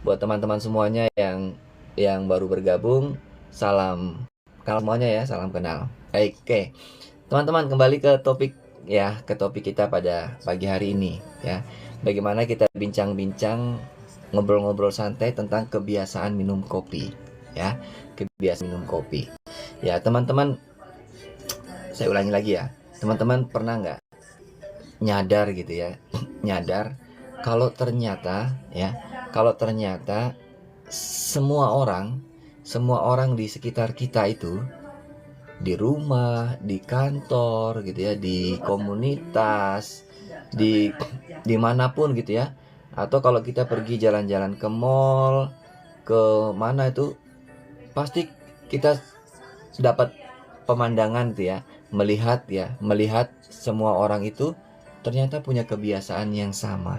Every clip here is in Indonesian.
Buat teman-teman semuanya yang baru bergabung, salam kenal semuanya ya, salam kenal. Baik, oke. Teman-teman, kembali ke topik ya, ke topik kita pada pagi hari ini ya. Bagaimana kita bincang-bincang, ngobrol-ngobrol santai tentang kebiasaan minum kopi ya. Kebiasaan minum kopi. Ya, teman-teman, saya ulangi lagi ya. Teman-teman pernah nggak nyadar gitu ya? Nyadar kalau ternyata ya, kalau ternyata semua orang di sekitar kita itu, di rumah, di kantor gitu ya, di komunitas, di dimanapun gitu ya, atau kalau kita pergi jalan-jalan ke mall, ke mana itu, pasti kita dapat pemandangan tuh ya, melihat semua orang itu ternyata punya kebiasaan yang sama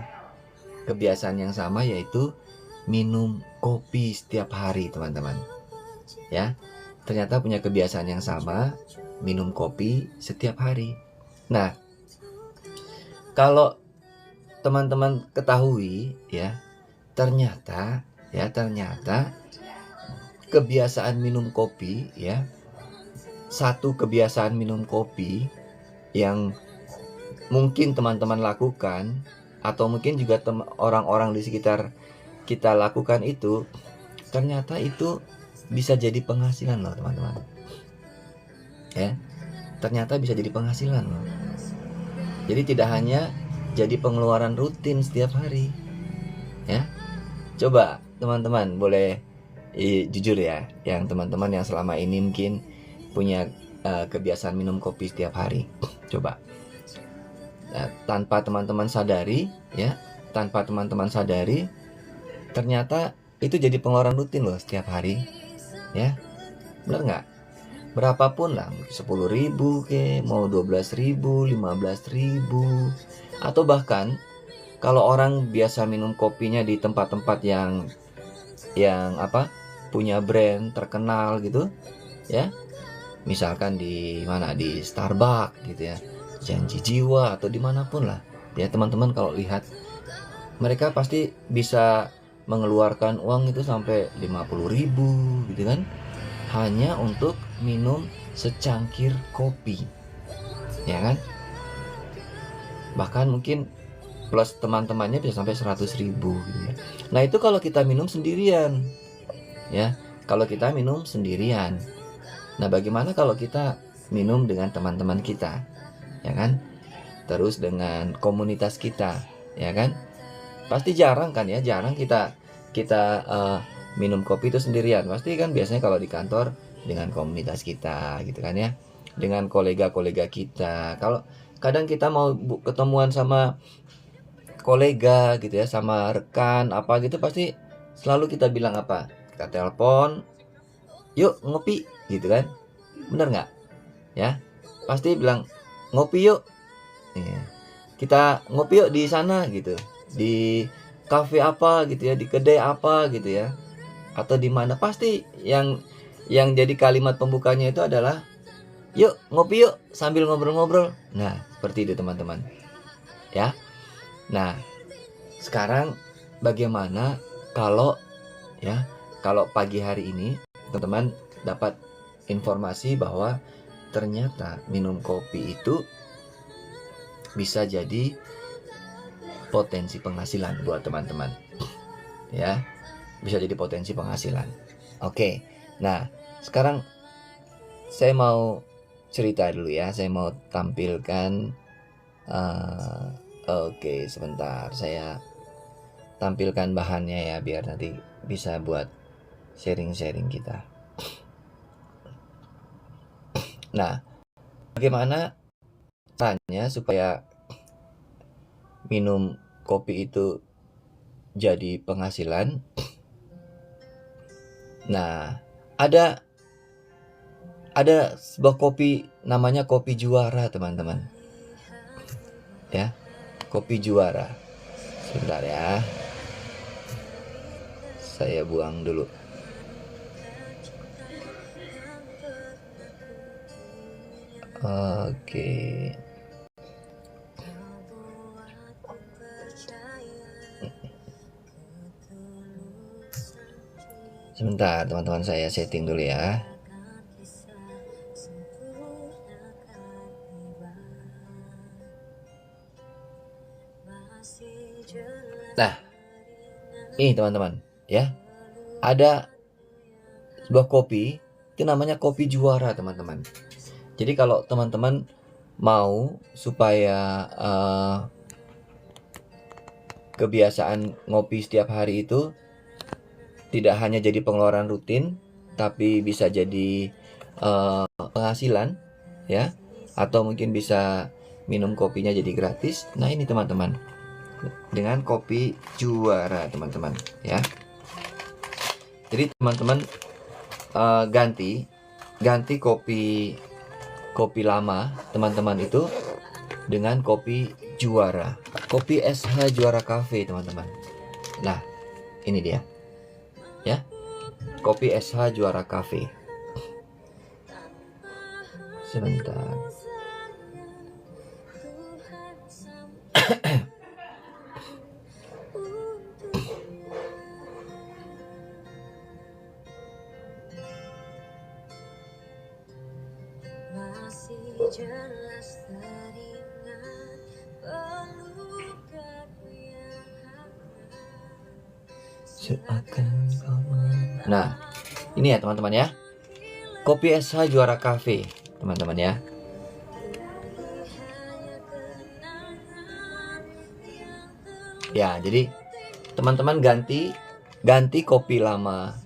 yaitu minum kopi setiap hari, teman-teman ya. Ternyata punya kebiasaan yang sama, minum kopi setiap hari. Nah, kalau teman-teman ketahui ya, ternyata kebiasaan minum kopi ya, satu kebiasaan minum kopi yang mungkin teman-teman lakukan atau mungkin juga orang-orang di sekitar kita lakukan itu, ternyata itu bisa jadi penghasilan loh, teman-teman ya. Ternyata bisa jadi penghasilan loh. Jadi tidak hanya jadi pengeluaran rutin setiap hari ya. Coba teman-teman boleh jujur ya, yang teman-teman yang selama ini mungkin punya kebiasaan minum kopi setiap hari. Coba tanpa teman-teman sadari ya, ternyata itu jadi pengeluaran rutin loh setiap hari ya. Benar nggak? Berapapun lah, 10.000 ke, mau 12.000, 15.000, atau bahkan kalau orang biasa minum kopinya di tempat-tempat yang apa, punya brand terkenal gitu ya, misalkan di mana, di Starbucks gitu ya, Janji Jiwa atau dimanapun lah ya, teman-teman kalau lihat mereka pasti bisa mengeluarkan uang itu sampai 50.000 gitu kan, hanya untuk minum secangkir kopi ya kan. Bahkan mungkin plus teman-temannya bisa sampai 100.000 gitu ya. Nah itu kalau kita minum sendirian ya, Nah bagaimana kalau kita minum dengan teman-teman kita ya kan, terus dengan komunitas kita ya kan. Pasti jarang kan ya, jarang kita minum kopi itu sendirian. Pasti kan biasanya kalau di kantor dengan komunitas kita gitu kan ya, dengan kolega-kolega kita. Kalau kadang kita mau ketemuan sama kolega gitu ya, sama rekan apa gitu, pasti selalu kita bilang apa? Kita telepon, yuk ngopi gitu kan. Bener nggak? Ya, pasti bilang ngopi yuk. Iya. Kita ngopi yuk di sana gitu, di kafe apa gitu ya, di kedai apa gitu ya, atau di mana, pasti yang jadi kalimat pembukanya itu adalah yuk ngopi yuk sambil ngobrol-ngobrol. Nah seperti itu teman-teman ya. Nah sekarang bagaimana kalau ya, kalau pagi hari ini teman-teman dapat informasi bahwa ternyata minum kopi itu bisa jadi potensi penghasilan buat teman-teman ya, bisa jadi potensi penghasilan. Oke, nah sekarang saya mau cerita dulu ya, saya mau tampilkan oke sebentar, saya tampilkan bahannya ya, biar nanti bisa buat sharing-sharing kita. Nah bagaimana caranya supaya minum kopi itu jadi penghasilan? Nah, ada sebuah kopi namanya kopi Juara, teman-teman. Ya, kopi Juara. Sebentar ya. Saya buang dulu. Oke. Sebentar teman-teman, saya setting dulu ya. Nah, ini teman-teman ya, ada sebuah kopi, itu namanya kopi juara teman-teman. Jadi kalau teman-teman mau supaya kebiasaan ngopi setiap hari itu tidak hanya jadi pengeluaran rutin, tapi bisa jadi penghasilan ya, atau mungkin bisa minum kopinya jadi gratis. Nah ini teman-teman, dengan kopi juara teman-teman ya. Jadi teman-teman ganti kopi lama teman-teman itu dengan kopi juara, kopi SH Juara Cafe teman-teman. Nah ini dia ya, kopi SH Juara Cafe. Sebentar. Nah, ini ya teman-teman ya, kopi SH Juara Cafe teman-teman ya. Ya, jadi teman-teman ganti kopi lama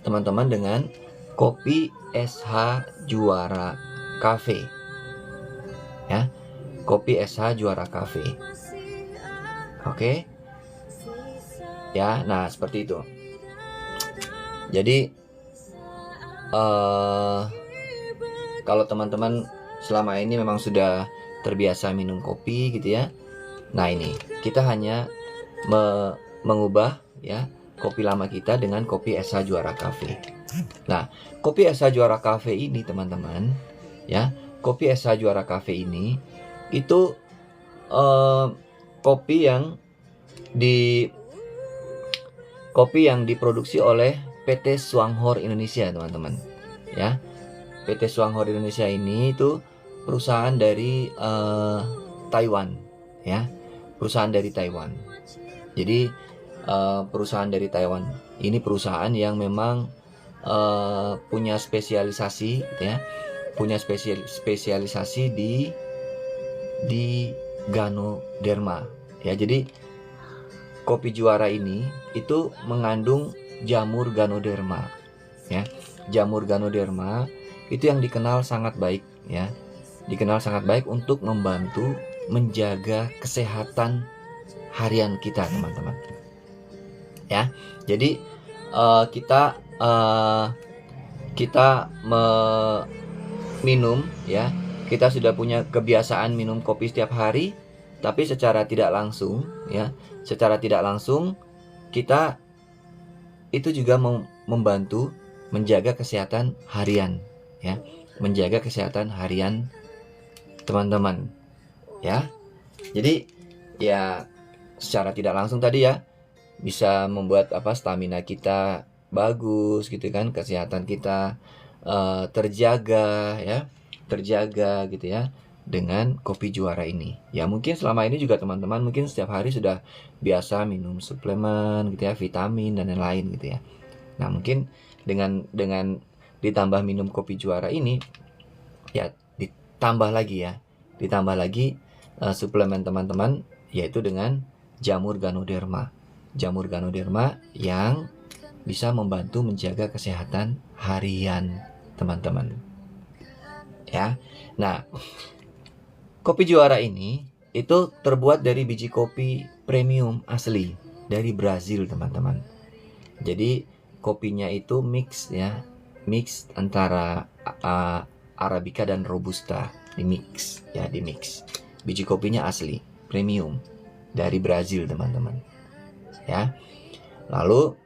teman-teman dengan kopi SH Juara Cafe ya, kopi SH Juara Cafe. Oke ya, nah seperti itu. Jadi kalau teman-teman selama ini memang sudah terbiasa minum kopi gitu ya, nah ini kita hanya mengubah ya kopi lama kita dengan kopi SH Juara Cafe. Nah, kopi SH Juara Cafe ini teman-teman ya, kopi SH Juara Cafe ini itu kopi yang diproduksi oleh PT Swanghor Indonesia teman-teman ya. PT Swanghor Indonesia ini itu perusahaan dari Taiwan ya, perusahaan dari Taiwan. Jadi perusahaan dari Taiwan ini perusahaan yang memang punya spesialisasi gitu ya, punya spesialisasi di Ganoderma ya. Jadi kopi juara ini itu mengandung jamur Ganoderma ya. Jamur Ganoderma itu yang dikenal sangat baik ya, dikenal sangat baik untuk membantu menjaga kesehatan harian kita teman-teman ya. Jadi kita minum ya, kita sudah punya kebiasaan minum kopi setiap hari, tapi secara tidak langsung ya, secara tidak langsung kita itu juga membantu menjaga kesehatan harian ya, menjaga kesehatan harian teman-teman ya. Jadi ya secara tidak langsung tadi ya bisa membuat stamina kita bagus gitu kan, kesehatan kita terjaga ya, terjaga gitu ya dengan kopi juara ini. Ya mungkin selama ini juga teman-teman mungkin setiap hari sudah biasa minum suplemen gitu ya, vitamin dan lain-lain gitu ya. Nah mungkin dengan ditambah minum kopi juara ini ya, ditambah lagi suplemen teman-teman, yaitu dengan jamur Ganoderma. Jamur Ganoderma yang bisa membantu menjaga kesehatan harian teman-teman ya. Nah, kopi juara ini itu terbuat dari biji kopi premium asli dari Brazil teman-teman. Jadi kopinya itu mix ya, mix antara Arabica dan Robusta, di mix. Biji kopinya asli premium dari Brazil teman-teman ya. Lalu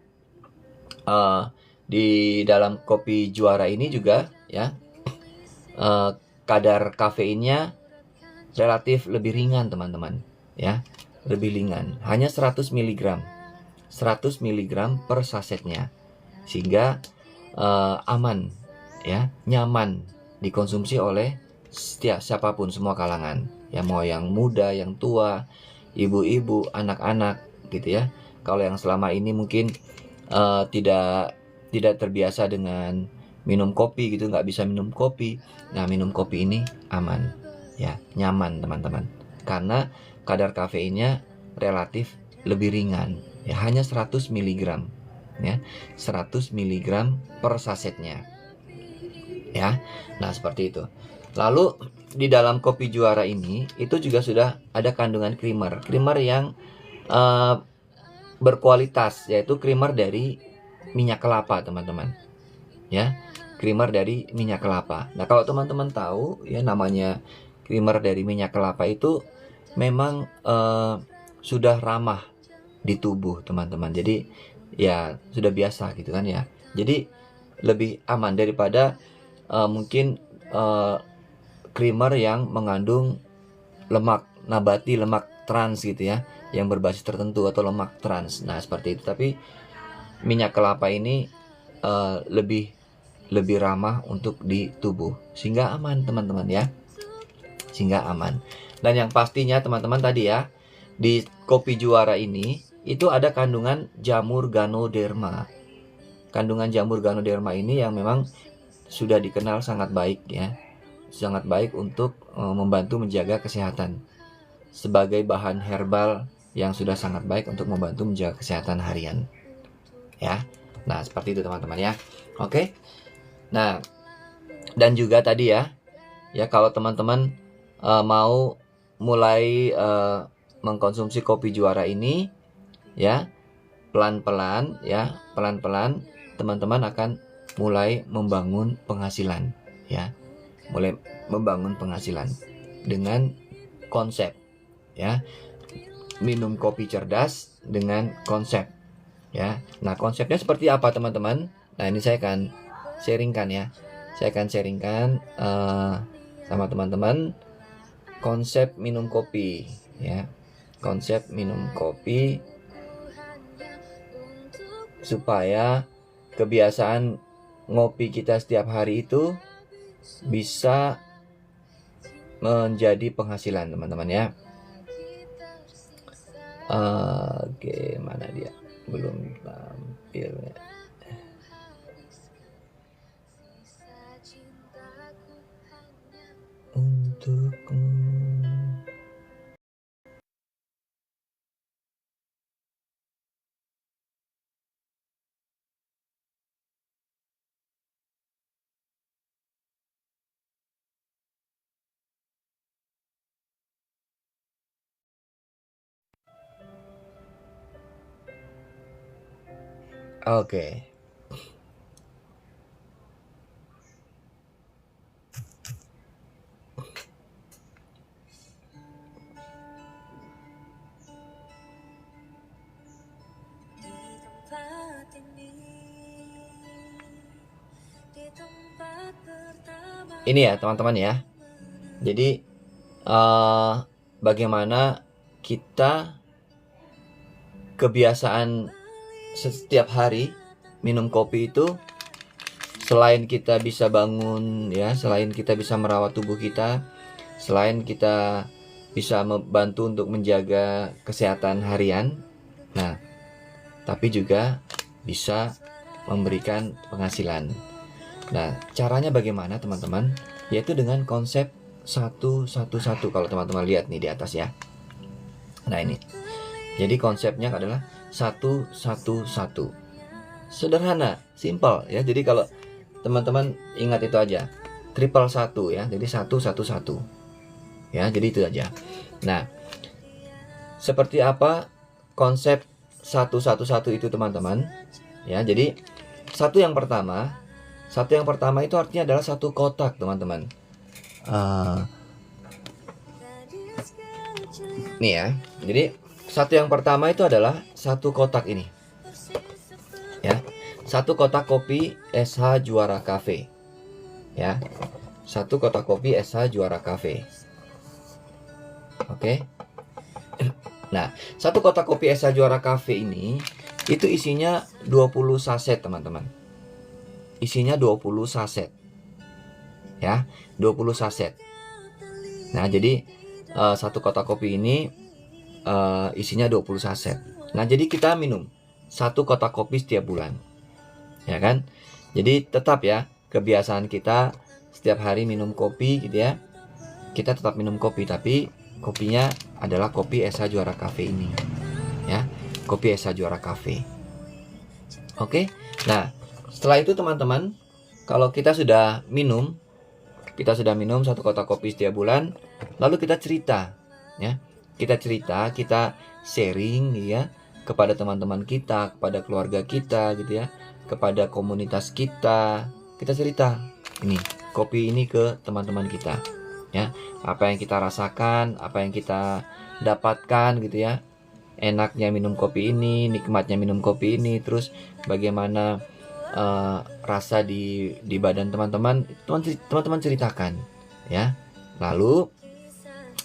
di dalam kopi juara ini juga ya kadar kafeinnya relatif lebih ringan teman-teman ya, lebih ringan, hanya 100 mg per sasetnya. sehingga aman ya, nyaman dikonsumsi oleh setiap siapapun, semua kalangan ya, mau yang muda, yang tua, ibu-ibu, anak-anak gitu ya. Kalau yang selama ini mungkin tidak terbiasa dengan minum kopi gitu, nggak bisa minum kopi, nah minum kopi ini aman ya, nyaman teman-teman, karena kadar kafeinnya relatif lebih ringan ya, hanya 100 mg ya, 100 mg per sasetnya ya. Nah seperti itu. Lalu di dalam kopi Juara ini itu juga sudah ada kandungan creamer yang berkualitas, yaitu creamer dari minyak kelapa teman-teman ya, creamer dari minyak kelapa. Nah kalau teman-teman tahu ya, namanya creamer dari minyak kelapa itu memang sudah ramah di tubuh teman-teman, jadi ya sudah biasa gitu kan ya, jadi lebih aman daripada mungkin creamer yang mengandung lemak nabati, lemak trans gitu ya, yang berbasis tertentu atau lemak trans. Nah seperti itu. Tapi minyak kelapa ini lebih ramah untuk di tubuh, sehingga aman teman-teman ya, sehingga aman. Dan yang pastinya teman-teman tadi ya, di kopi Juara ini itu ada kandungan jamur Ganoderma. Kandungan jamur Ganoderma ini yang memang sudah dikenal sangat baik ya, sangat baik untuk membantu menjaga kesehatan, sebagai bahan herbal yang sudah sangat baik untuk membantu menjaga kesehatan harian ya. Nah seperti itu teman-teman ya. Oke. Nah dan juga tadi ya kalau teman-teman mau mulai mengkonsumsi kopi Juara ini ya, pelan-pelan ya, pelan-pelan teman-teman akan mulai membangun penghasilan ya, mulai membangun penghasilan dengan konsep ya, minum kopi cerdas dengan konsep ya. Nah konsepnya seperti apa teman-teman? Nah ini saya akan sharingkan ya, saya akan sharingkan sama teman-teman konsep minum kopi ya, konsep minum kopi supaya kebiasaan ngopi kita setiap hari itu bisa menjadi penghasilan teman-teman ya. Oke, mana dia? Belum tampil ya. Untukmu. Oke. Ini ya teman-teman ya. Jadi bagaimana kita kebiasaan setiap hari minum kopi itu, selain kita bisa bangun ya, selain kita bisa merawat tubuh kita, selain kita bisa membantu untuk menjaga kesehatan harian, nah tapi juga bisa memberikan penghasilan. Nah caranya bagaimana teman-teman? Yaitu dengan konsep 1-1-1. Kalau teman-teman lihat nih di atas ya, nah ini, jadi konsepnya adalah 1-1-1. Sederhana, simple ya. Jadi kalau teman-teman ingat itu aja, 1-1 ya, jadi 1-1-1 ya, jadi itu aja. Nah seperti apa konsep 1-1-1 itu teman-teman ya? Jadi satu yang pertama itu artinya adalah satu kotak teman-teman. Nih ya, jadi satu yang pertama itu adalah satu kotak ini ya, satu kotak kopi SH Juara Cafe ya, satu kotak kopi SH Juara Cafe. Oke. Nah satu kotak kopi SH Juara Cafe ini itu isinya 20 saset teman-teman isinya 20 saset. Ya, 20 saset. Nah, jadi satu kotak kopi ini isinya 20 saset. Nah, jadi kita minum satu kotak kopi setiap bulan. Ya kan? Jadi tetap ya, kebiasaan kita setiap hari minum kopi gitu ya. Kita tetap minum kopi, tapi kopinya adalah kopi Esa Juara Cafe ini. Ya, kopi Esa Juara Cafe. Oke. Nah, setelah itu teman-teman, kalau kita sudah minum satu kotak kopi setiap bulan, lalu kita cerita, ya. Kita cerita, kita sharing ya kepada teman-teman kita, kepada keluarga kita gitu ya, kepada komunitas kita. Kita cerita ini kopi ini ke teman-teman kita. Ya, apa yang kita rasakan, apa yang kita dapatkan gitu ya. Enaknya minum kopi ini, nikmatnya minum kopi ini, terus bagaimana rasa di badan teman-teman ceritakan ya. Lalu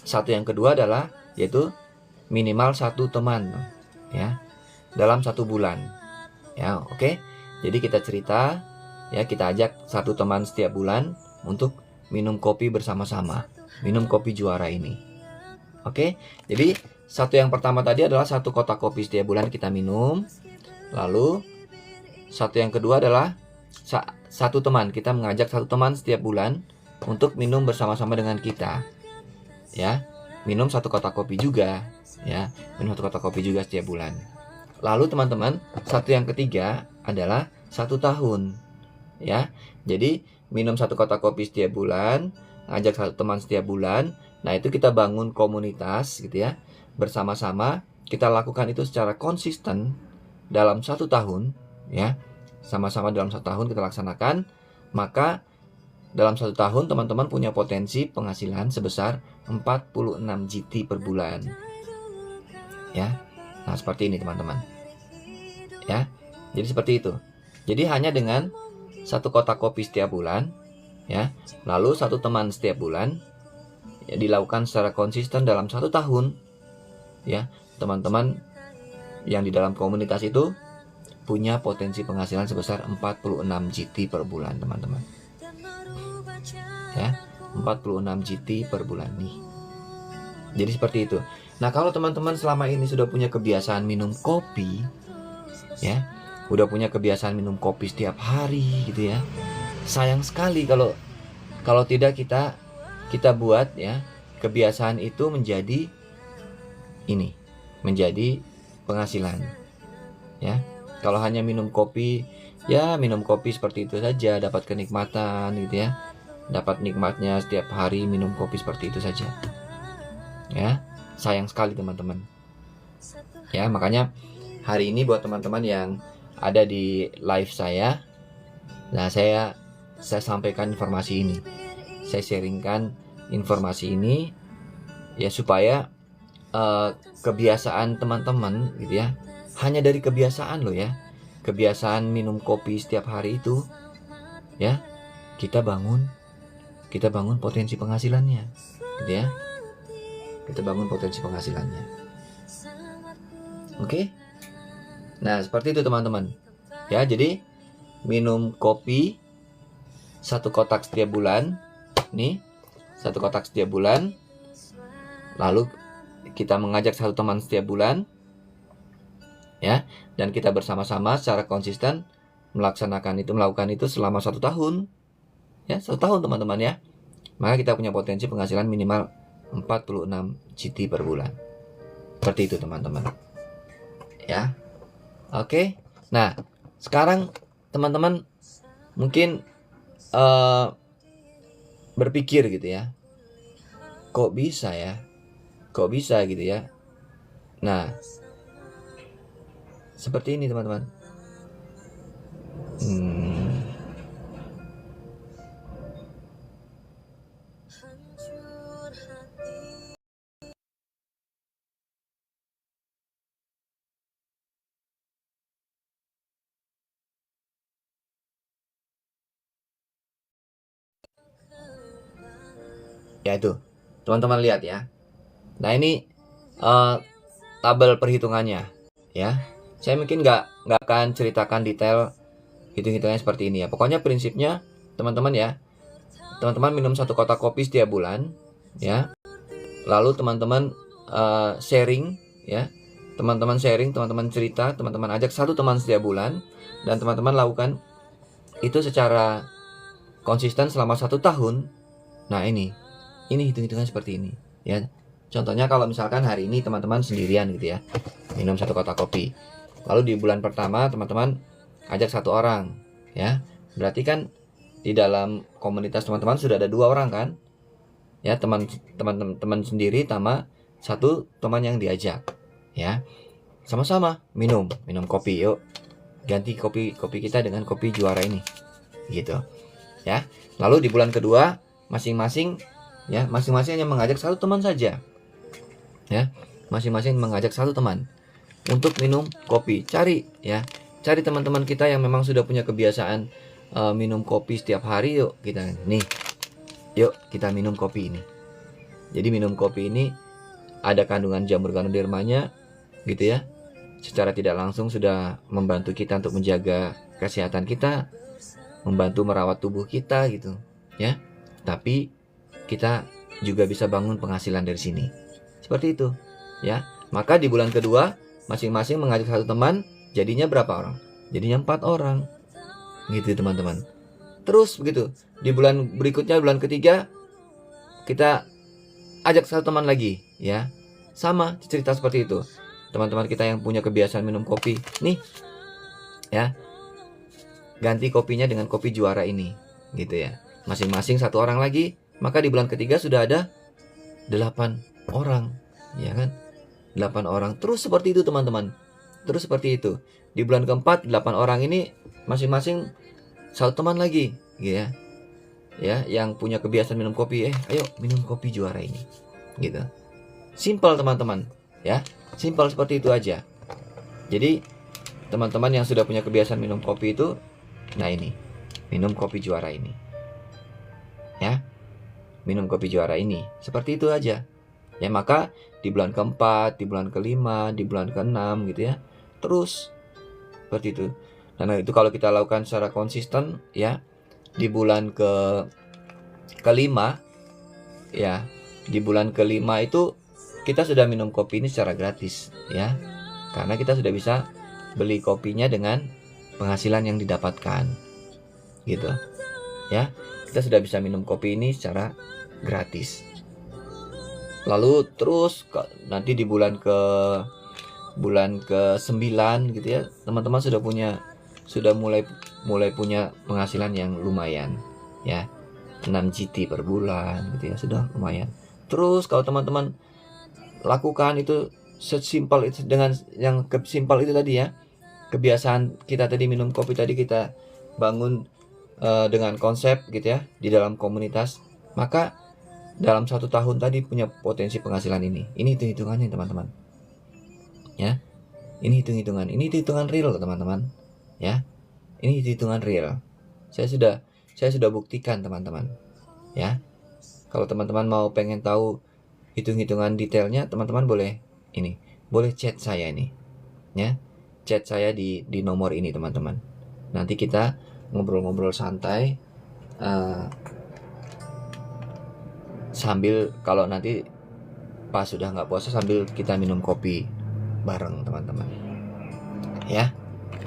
satu yang kedua adalah yaitu minimal satu teman ya dalam 1 bulan ya. Oke, jadi kita cerita ya, kita ajak satu teman setiap bulan untuk minum kopi bersama-sama, minum kopi Juara ini. Oke, jadi satu yang pertama tadi adalah satu kotak kopi setiap bulan kita minum. Lalu satu yang kedua adalah satu teman, kita mengajak satu teman setiap bulan untuk minum bersama-sama dengan kita. Ya, minum satu kotak kopi juga, ya, minum satu kotak kopi juga setiap bulan. Lalu teman-teman, satu yang ketiga adalah 1 tahun, ya. Jadi minum satu kotak kopi setiap bulan, ngajak satu teman setiap bulan. Nah, itu kita bangun komunitas gitu ya, bersama-sama. Kita lakukan itu secara konsisten dalam 1 tahun, ya, sama-sama dalam 1 tahun kita laksanakan. Maka dalam 1 tahun teman-teman punya potensi penghasilan sebesar 46 GT per bulan, ya. Nah, seperti ini teman-teman, ya. Jadi seperti itu. Jadi hanya dengan satu kotak kopi setiap bulan, ya, lalu satu teman setiap bulan, ya, dilakukan secara konsisten dalam 1 tahun, ya, teman-teman yang di dalam komunitas itu punya potensi penghasilan sebesar 46 GT per bulan, teman-teman. Ya, 46 GT per bulan nih. Jadi seperti itu. Nah, kalau teman-teman selama ini sudah punya kebiasaan minum kopi, ya, udah punya kebiasaan minum kopi setiap hari gitu ya. Sayang sekali kalau tidak kita buat ya kebiasaan itu menjadi penghasilan, ya. Kalau hanya minum kopi, ya minum kopi seperti itu saja, dapat kenikmatan gitu ya, dapat nikmatnya setiap hari minum kopi seperti itu saja, ya. Sayang sekali teman-teman, ya. Makanya hari ini buat teman-teman yang ada di live saya, nah saya sampaikan informasi ini, saya sharingkan informasi ini ya, supaya kebiasaan teman-teman gitu ya, hanya dari kebiasaan loh ya, kebiasaan minum kopi setiap hari itu ya, kita bangun potensi penghasilannya gitu ya, kita bangun potensi penghasilannya. Oke. Nah, seperti itu teman-teman ya. Jadi minum kopi 1 kotak setiap bulan nih, 1 kotak setiap bulan, lalu kita mengajak satu teman setiap bulan, ya, dan kita bersama-sama secara konsisten melakukan itu selama 1 tahun, ya, 1 tahun teman-teman ya. Maka kita punya potensi penghasilan minimal 46 GT per bulan. Seperti itu teman-teman, ya. Oke. Nah, sekarang teman-teman mungkin berpikir gitu ya, kok bisa gitu ya. Nah, seperti ini teman-teman. Ya itu, teman-teman lihat ya. Nah, ini tabel perhitungannya ya. Saya mungkin nggak akan ceritakan detail Hitung-hitungannya seperti ini ya. Pokoknya prinsipnya teman-teman ya, teman-teman minum 1 kotak kopi setiap bulan ya. Lalu teman-teman sharing ya. Teman-teman sharing, teman-teman cerita, teman-teman ajak 1 teman setiap bulan, dan teman-teman lakukan itu secara konsisten selama 1 tahun. Nah, ini hitung-hitungan seperti ini ya. Contohnya kalau misalkan hari ini teman-teman sendirian gitu ya, minum 1 kotak kopi. Lalu di bulan pertama teman-teman ajak 1 orang ya. Berarti kan di dalam komunitas teman-teman sudah ada 2 orang kan? Ya, teman sendiri tambah 1 teman yang diajak ya. Sama-sama minum kopi, yuk. Ganti kopi kita dengan kopi Juara ini. Gitu. Ya. Lalu di bulan kedua masing-masing hanya mengajak 1 teman saja. Ya. Masing-masing mengajak 1 teman untuk minum kopi. Cari teman-teman kita yang memang sudah punya kebiasaan minum kopi setiap hari, yuk kita minum kopi ini. Jadi minum kopi ini ada kandungan jamur ganodermanya gitu ya. Secara tidak langsung sudah membantu kita untuk menjaga kesehatan kita, membantu merawat tubuh kita gitu ya. Tapi kita juga bisa bangun penghasilan dari sini. Seperti itu ya. Maka di bulan kedua masing-masing mengajak 1 teman, jadinya berapa orang? Jadinya 4 orang. Gitu teman-teman. Terus begitu. Di bulan berikutnya, bulan ketiga, kita ajak 1 teman lagi ya. Sama cerita seperti itu. Teman-teman kita yang punya kebiasaan minum kopi, nih ya, ganti kopinya dengan kopi Juara ini gitu ya. Masing-masing 1 orang lagi. Maka di bulan ketiga sudah ada 8 orang ya kan. 8 orang. Terus seperti itu teman-teman. Terus seperti itu. Di bulan keempat 8 orang ini masing-masing 1 teman lagi gitu ya. Ya, yang punya kebiasaan minum kopi, ayo minum kopi Juara ini. Gitu. Simpel teman-teman ya. Simpel seperti itu aja. Jadi teman-teman yang sudah punya kebiasaan minum kopi itu, nah ini, minum kopi Juara ini. Ya. Minum kopi Juara ini. Seperti itu aja. Ya, maka di bulan keempat, di bulan kelima, di bulan keenam gitu ya. Terus seperti itu. Karena itu kalau kita lakukan secara konsisten ya, di bulan kelima ya, di bulan kelima itu kita sudah minum kopi ini secara gratis ya. Karena kita sudah bisa beli kopinya dengan penghasilan yang didapatkan. Gitu. Ya. Kita sudah bisa minum kopi ini secara gratis. Lalu terus nanti di bulan ke-9 gitu ya, teman-teman sudah mulai punya penghasilan yang lumayan ya. 6 GT per bulan gitu ya, sudah lumayan. Terus kalau teman-teman lakukan itu sesimpel itu, dengan yang simpel itu tadi ya, kebiasaan kita tadi minum kopi tadi kita bangun dengan konsep gitu ya di dalam komunitas, maka dalam 1 tahun tadi punya potensi penghasilan ini. Ini hitung-hitungannya teman-teman ya. Ini hitung-hitungan real teman-teman ya. Ini hitungan real. Saya sudah buktikan teman-teman ya. Kalau teman-teman mau pengen tahu hitung-hitungan detailnya, teman-teman boleh chat saya ini ya. Chat saya di nomor ini teman-teman. Nanti kita ngobrol-ngobrol santai sambil, kalau nanti pas sudah nggak puasa, sambil kita minum kopi bareng teman-teman ya.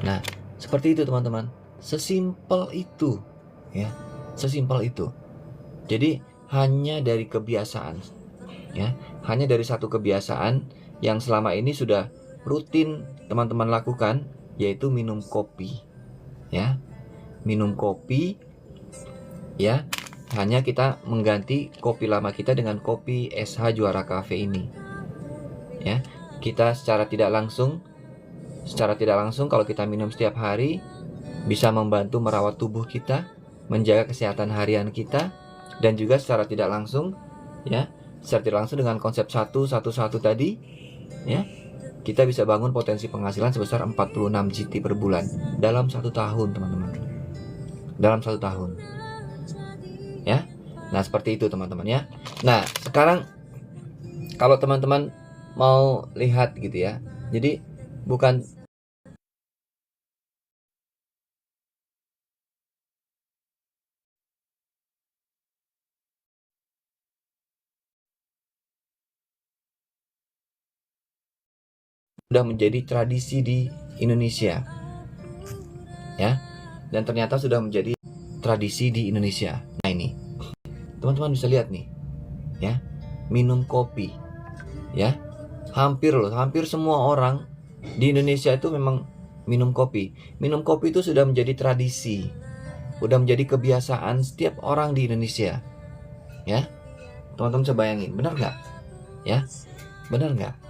Nah, seperti itu teman-teman. Sesimpel itu ya. Sesimpel itu. Jadi hanya dari kebiasaan ya, hanya dari 1 kebiasaan yang selama ini sudah rutin teman-teman lakukan, yaitu minum kopi ya. Minum kopi ya. Hanya kita mengganti kopi lama kita dengan kopi SH Juara Cafe ini ya. Kita secara tidak langsung kalau kita minum setiap hari, bisa membantu merawat tubuh kita, menjaga kesehatan harian kita, dan juga secara tidak langsung ya, dengan konsep 1-1-1 tadi ya, kita bisa bangun potensi penghasilan sebesar 46 GT per bulan dalam 1 tahun teman-teman. Dalam 1 tahun ya. Nah, seperti itu teman-teman ya. Nah, sekarang kalau teman-teman mau lihat gitu ya, jadi bukan sudah menjadi tradisi di Indonesia, ya, dan ternyata sudah menjadi tradisi di Indonesia. Nah ini, teman-teman bisa lihat nih, ya, minum kopi, ya, hampir semua orang di Indonesia itu memang minum kopi. Minum kopi itu sudah menjadi tradisi, udah menjadi kebiasaan setiap orang di Indonesia, ya. Teman-teman bisa bayangin, benar nggak? Ya, benar nggak?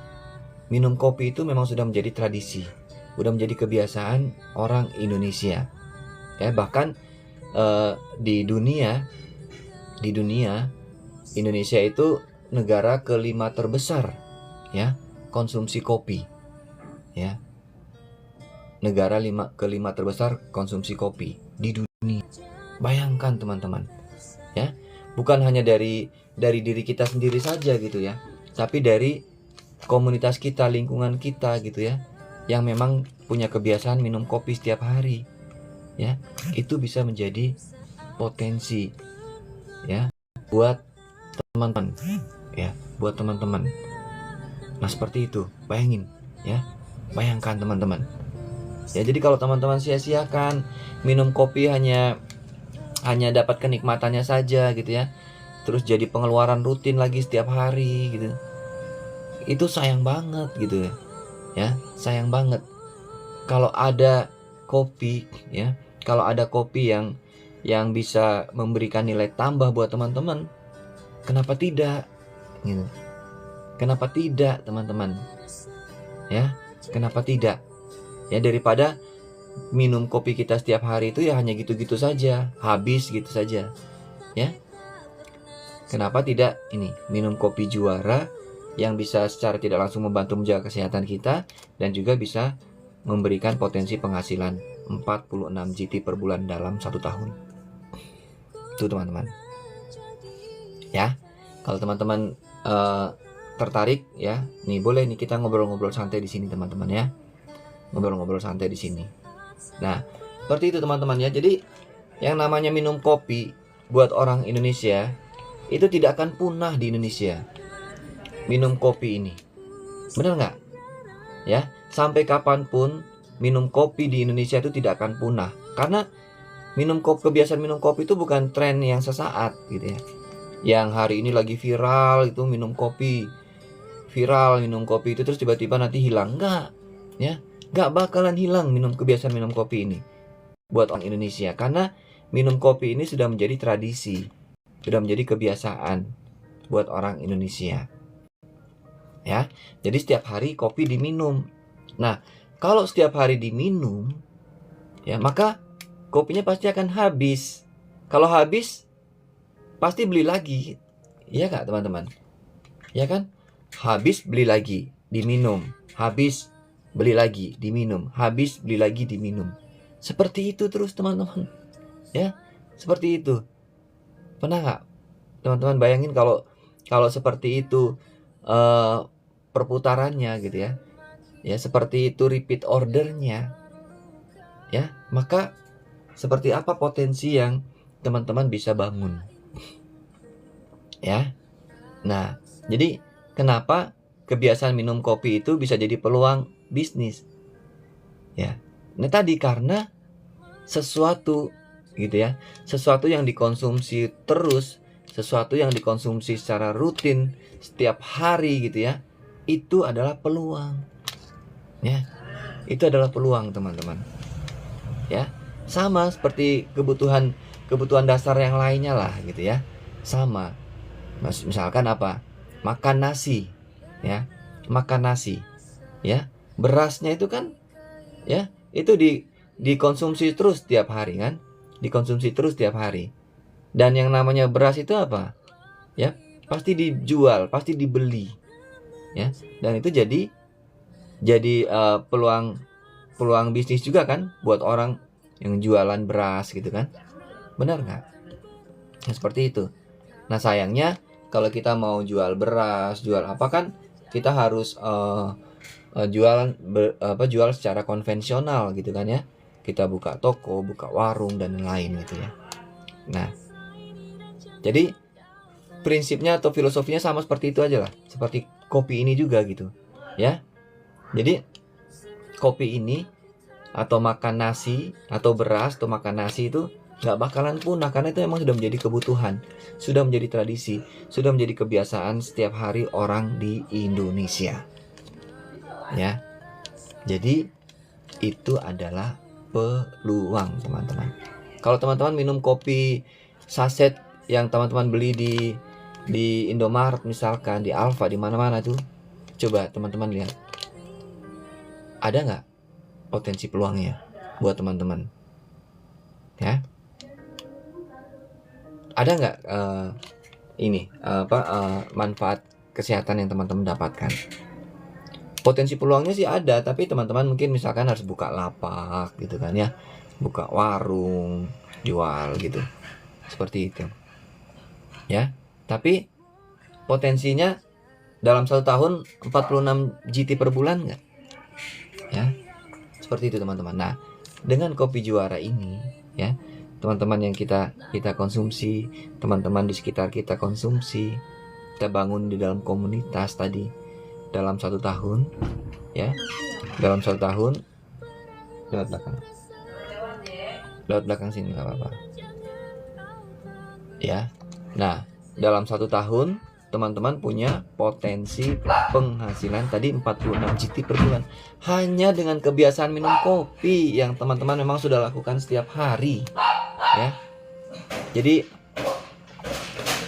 Minum kopi itu memang sudah menjadi tradisi, udah menjadi kebiasaan orang Indonesia, ya. Bahkan di dunia Indonesia itu negara kelima terbesar, ya, konsumsi kopi, ya. Negara kelima terbesar konsumsi kopi di dunia. Bayangkan teman-teman, ya. Bukan hanya dari diri kita sendiri saja gitu ya, tapi dari komunitas kita, lingkungan kita gitu ya, yang memang punya kebiasaan minum kopi setiap hari, ya. Itu bisa menjadi potensi, ya, buat teman-teman, ya, buat teman-teman. Nah seperti itu, bayangin, ya, bayangkan teman-teman, ya. Jadi kalau teman-teman sia-siakan minum kopi hanya dapat kenikmatannya saja gitu ya, terus jadi pengeluaran rutin lagi setiap hari gitu, itu sayang banget gitu ya, sayang banget. Kalau ada kopi, ya, kalau ada kopi yang bisa memberikan nilai tambah buat teman-teman, kenapa tidak gitu? Kenapa tidak teman-teman, ya, kenapa tidak, ya, daripada minum kopi kita setiap hari itu ya hanya gitu-gitu saja, habis gitu saja, ya. Kenapa tidak ini minum kopi Juara yang bisa secara tidak langsung membantu menjaga kesehatan kita dan juga bisa memberikan potensi penghasilan 46 JT per bulan dalam 1 tahun. Itu teman-teman, ya. Kalau teman-teman tertarik, ya, nih boleh nih kita ngobrol-ngobrol santai di sini teman-teman, ya, ngobrol-ngobrol santai di sini. Nah seperti itu teman-teman, ya. Jadi yang namanya minum kopi buat orang Indonesia itu tidak akan punah di Indonesia. Minum kopi ini, benar nggak? Ya, sampai kapanpun minum kopi di Indonesia itu tidak akan punah, karena kebiasaan minum kopi itu bukan tren yang sesaat gitu ya. Yang hari ini lagi viral itu minum kopi, itu terus tiba-tiba nanti hilang, nggak, ya, nggak bakalan hilang kebiasaan minum kopi ini buat orang Indonesia, karena minum kopi ini sudah menjadi tradisi, sudah menjadi kebiasaan buat orang Indonesia, ya. Jadi setiap hari kopi diminum. Nah kalau setiap hari diminum, ya, maka kopinya pasti akan habis. Kalau habis pasti beli lagi, ya kak teman-teman, ya kan? Habis beli lagi diminum, habis beli lagi diminum, habis beli lagi diminum. Seperti itu terus teman-teman, ya, seperti itu. Pernah nggak teman-teman bayangin kalau seperti itu perputarannya gitu ya, ya, seperti itu repeat ordernya, ya, maka seperti apa potensi yang teman-teman bisa bangun, ya. Nah jadi kenapa kebiasaan minum kopi itu bisa jadi peluang bisnis, ya. Nah tadi karena sesuatu gitu ya, sesuatu yang dikonsumsi terus, sesuatu yang dikonsumsi secara rutin setiap hari gitu ya, itu adalah peluang, ya, itu adalah peluang teman-teman, ya. Sama seperti kebutuhan dasar yang lainnya lah gitu ya, sama. Misalkan apa, makan nasi, ya, makan nasi, ya, berasnya itu kan, ya, itu dikonsumsi terus tiap hari kan, dikonsumsi terus tiap hari. Dan yang namanya beras itu apa, ya, pasti dijual, pasti dibeli, ya. Dan itu jadi peluang bisnis juga kan buat orang yang jualan beras gitu kan, benar nggak? Nah seperti itu. Nah sayangnya kalau kita mau jual beras, jual apa kan, kita harus jual secara konvensional gitu kan ya. Kita buka toko, buka warung dan lain gitu ya. Nah, jadi prinsipnya atau filosofinya sama seperti itu aja lah. Seperti kopi ini juga gitu, ya. Jadi kopi ini atau makan nasi atau beras atau makan nasi itu nggak bakalan punah, karena itu memang sudah menjadi kebutuhan, sudah menjadi tradisi, sudah menjadi kebiasaan setiap hari orang di Indonesia. Ya, jadi itu adalah peluang, teman-teman. Kalau teman-teman minum kopi saset yang teman-teman beli di Indomaret misalkan, di Alfa, di mana-mana tuh, coba teman-teman lihat, ada nggak potensi peluangnya buat teman-teman? Ya, ada nggak manfaat kesehatan yang teman-teman dapatkan? Potensi peluangnya sih ada, tapi teman-teman mungkin misalkan harus buka lapak gitu kan ya, buka warung, jual gitu, seperti itu ya. Tapi potensinya dalam 1 tahun 46 GT per bulan nggak? Ya, seperti itu teman-teman. Nah, dengan kopi Juara ini ya, teman-teman yang kita konsumsi, teman-teman di sekitar kita konsumsi, kita bangun di dalam komunitas tadi, dalam 1 tahun ya, dalam 1 tahun, lewat belakang sini nggak apa-apa ya. Nah, dalam 1 tahun teman-teman punya potensi penghasilan tadi 46 GT per bulan, hanya dengan kebiasaan minum kopi yang teman-teman memang sudah lakukan setiap hari ya. Jadi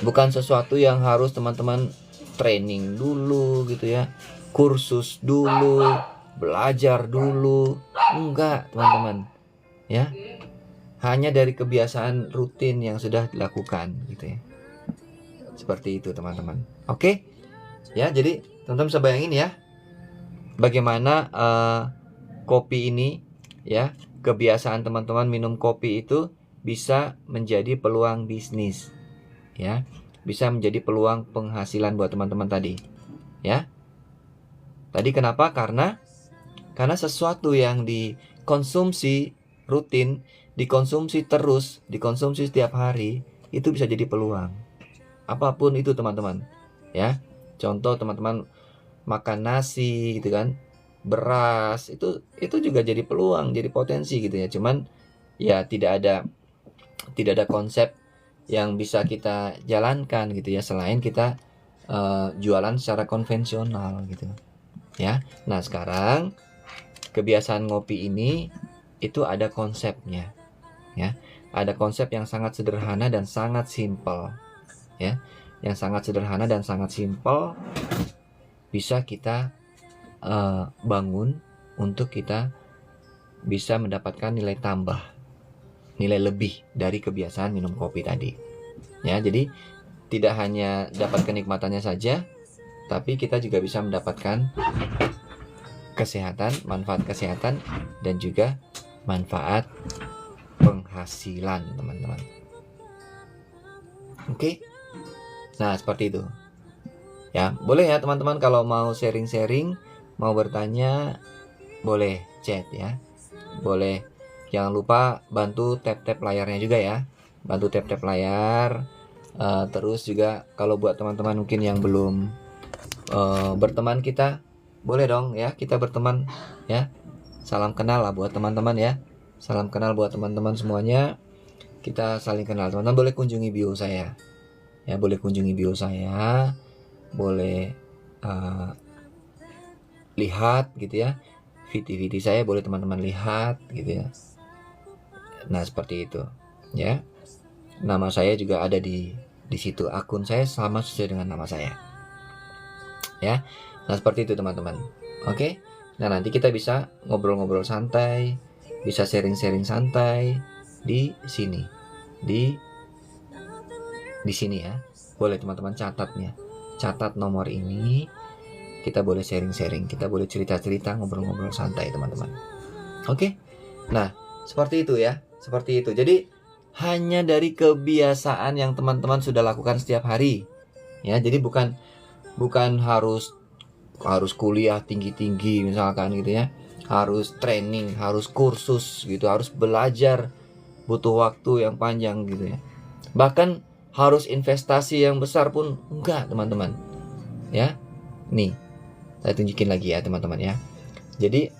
bukan sesuatu yang harus teman-teman training dulu gitu ya, kursus dulu, belajar dulu, enggak teman-teman ya. Hanya dari kebiasaan rutin yang sudah dilakukan gitu ya. Seperti itu teman-teman. Oke ya, jadi teman-teman bisa bayangin ya, bagaimana kopi ini ya, kebiasaan teman-teman minum kopi itu bisa menjadi peluang bisnis ya, bisa menjadi peluang penghasilan buat teman-teman tadi ya. Tadi kenapa? Karena sesuatu yang dikonsumsi rutin, dikonsumsi terus, dikonsumsi setiap hari, itu bisa jadi peluang. Apapun itu teman-teman ya. Contoh teman-teman makan nasi gitu kan, beras, itu juga jadi peluang, jadi potensi gitu ya. Cuman ya tidak ada konsep yang bisa kita jalankan gitu ya, selain kita jualan secara konvensional gitu ya. Nah, sekarang kebiasaan ngopi ini itu ada konsepnya ya. Ada konsep yang sangat sederhana dan sangat simpel ya. Yang sangat sederhana dan sangat simpel bisa kita bangun untuk kita bisa mendapatkan nilai tambah, nilai lebih dari kebiasaan minum kopi tadi ya. Jadi tidak hanya dapat kenikmatannya saja, tapi kita juga bisa mendapatkan kesehatan, manfaat kesehatan, dan juga manfaat penghasilan teman-teman. Oke, nah seperti itu ya. Boleh ya teman-teman, kalau mau sharing-sharing, mau bertanya, boleh chat ya, boleh. Jangan lupa bantu tap-tap layarnya juga ya, bantu tap-tap layar. Terus juga kalau buat teman-teman mungkin yang belum berteman kita, boleh dong ya, kita berteman ya. Salam kenal lah buat teman-teman ya, salam kenal buat teman-teman semuanya. Kita saling kenal. Teman-teman boleh kunjungi bio saya ya, boleh kunjungi bio saya, boleh lihat gitu ya, video-video saya boleh teman-teman lihat gitu ya. Nah, seperti itu ya. Nama saya juga ada di situ, akun saya sama sesuai dengan nama saya ya. Nah, seperti itu teman-teman. Oke. Nah, nanti kita bisa ngobrol-ngobrol santai, bisa sharing-sharing santai di sini. Di sini ya. Boleh teman-teman catatnya. Catat nomor ini. Kita boleh sharing-sharing, kita boleh cerita-cerita, ngobrol-ngobrol santai teman-teman. Oke. Nah, seperti itu ya. Seperti itu. Jadi hanya dari kebiasaan yang teman-teman sudah lakukan setiap hari ya. Jadi bukan harus kuliah tinggi-tinggi misalkan gitu ya, harus training, harus kursus gitu, harus belajar, butuh waktu yang panjang gitu ya, bahkan harus investasi yang besar pun enggak teman-teman ya. Nih saya tunjukin lagi ya teman-teman ya. Jadi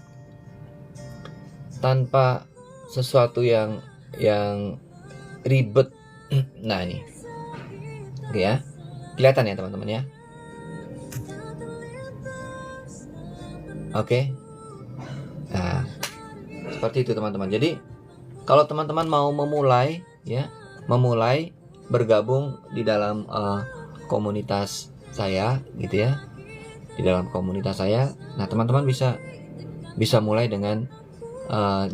tanpa sesuatu yang ribet. Nah ini, oke ya, kelihatan ya teman-teman ya. Oke. Nah, seperti itu teman-teman. Jadi kalau teman-teman mau memulai ya, bergabung di dalam komunitas saya gitu ya. Di dalam komunitas saya, nah teman-teman bisa mulai dengan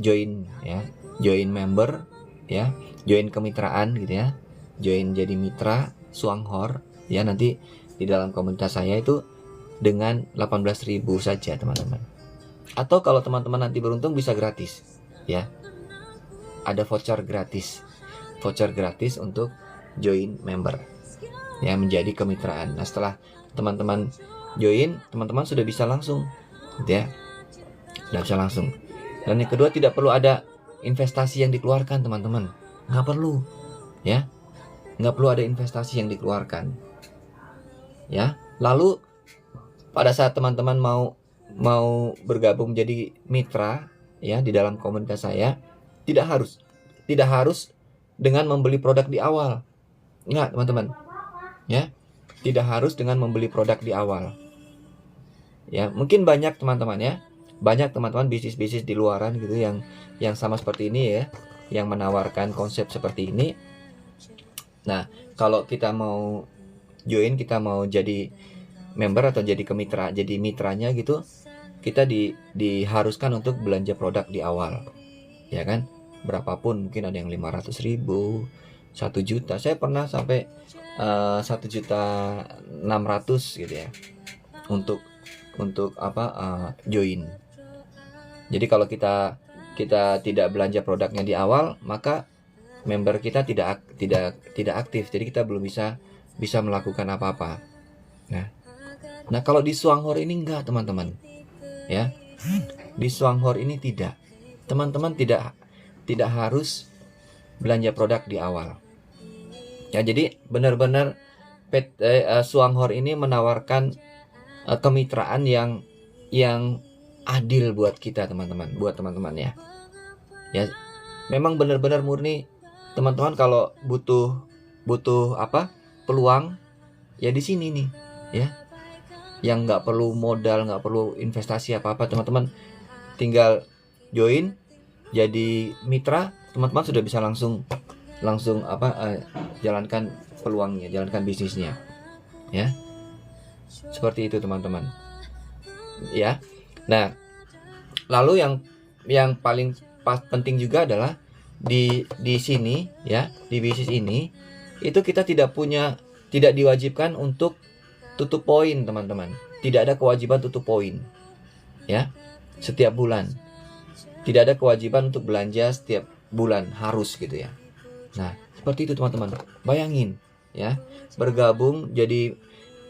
join ya, join member ya, join kemitraan gitu ya, join jadi mitra Suanghor ya. Nanti di dalam komunitas saya itu dengan 18.000 saja teman-teman. Atau kalau teman-teman nanti beruntung bisa gratis ya, ada voucher gratis untuk join member ya, menjadi kemitraan. Nah setelah teman-teman join, teman-teman sudah bisa langsung gitu ya, sudah bisa langsung. Dan yang kedua, tidak perlu ada investasi yang dikeluarkan teman-teman, nggak perlu ya, nggak perlu ada investasi yang dikeluarkan ya. Lalu pada saat teman-teman mau bergabung jadi mitra ya di dalam komunitas saya, tidak harus dengan membeli produk di awal, nggak teman-teman ya, tidak harus dengan membeli produk di awal ya. Mungkin banyak teman-teman bisnis-bisnis di luaran gitu yang sama seperti ini ya, yang menawarkan konsep seperti ini. Nah kalau kita mau join, kita mau jadi member atau jadi mitranya gitu, kita diharuskan untuk belanja produk di awal ya kan, berapapun, mungkin ada yang 500.000, 1 juta. Saya pernah sampai 1.600.000 gitu ya untuk join. Jadi kalau kita tidak belanja produknya di awal, maka member kita tidak aktif. Jadi kita belum bisa melakukan apa-apa. Nah kalau di Suanghor ini enggak teman-teman ya. Di Suanghor ini tidak. Teman-teman tidak harus belanja produk di awal. Ya, jadi benar-benar Suanghor ini menawarkan kemitraan yang adil buat kita teman-teman, buat teman-teman ya. Ya, memang benar-benar murni teman-teman kalau butuh peluang ya di sini nih ya. Yang nggak perlu modal, nggak perlu investasi apa-apa, teman-teman tinggal join jadi mitra, teman-teman sudah bisa langsung jalankan peluangnya, jalankan bisnisnya ya. Seperti itu teman-teman ya. Nah lalu yang paling penting juga adalah di sini ya, di bisnis ini itu kita tidak diwajibkan untuk tutup poin teman-teman. Tidak ada kewajiban tutup poin ya setiap bulan. Tidak ada kewajiban untuk belanja setiap bulan harus gitu ya. Nah seperti itu teman-teman. Bayangin ya, bergabung jadi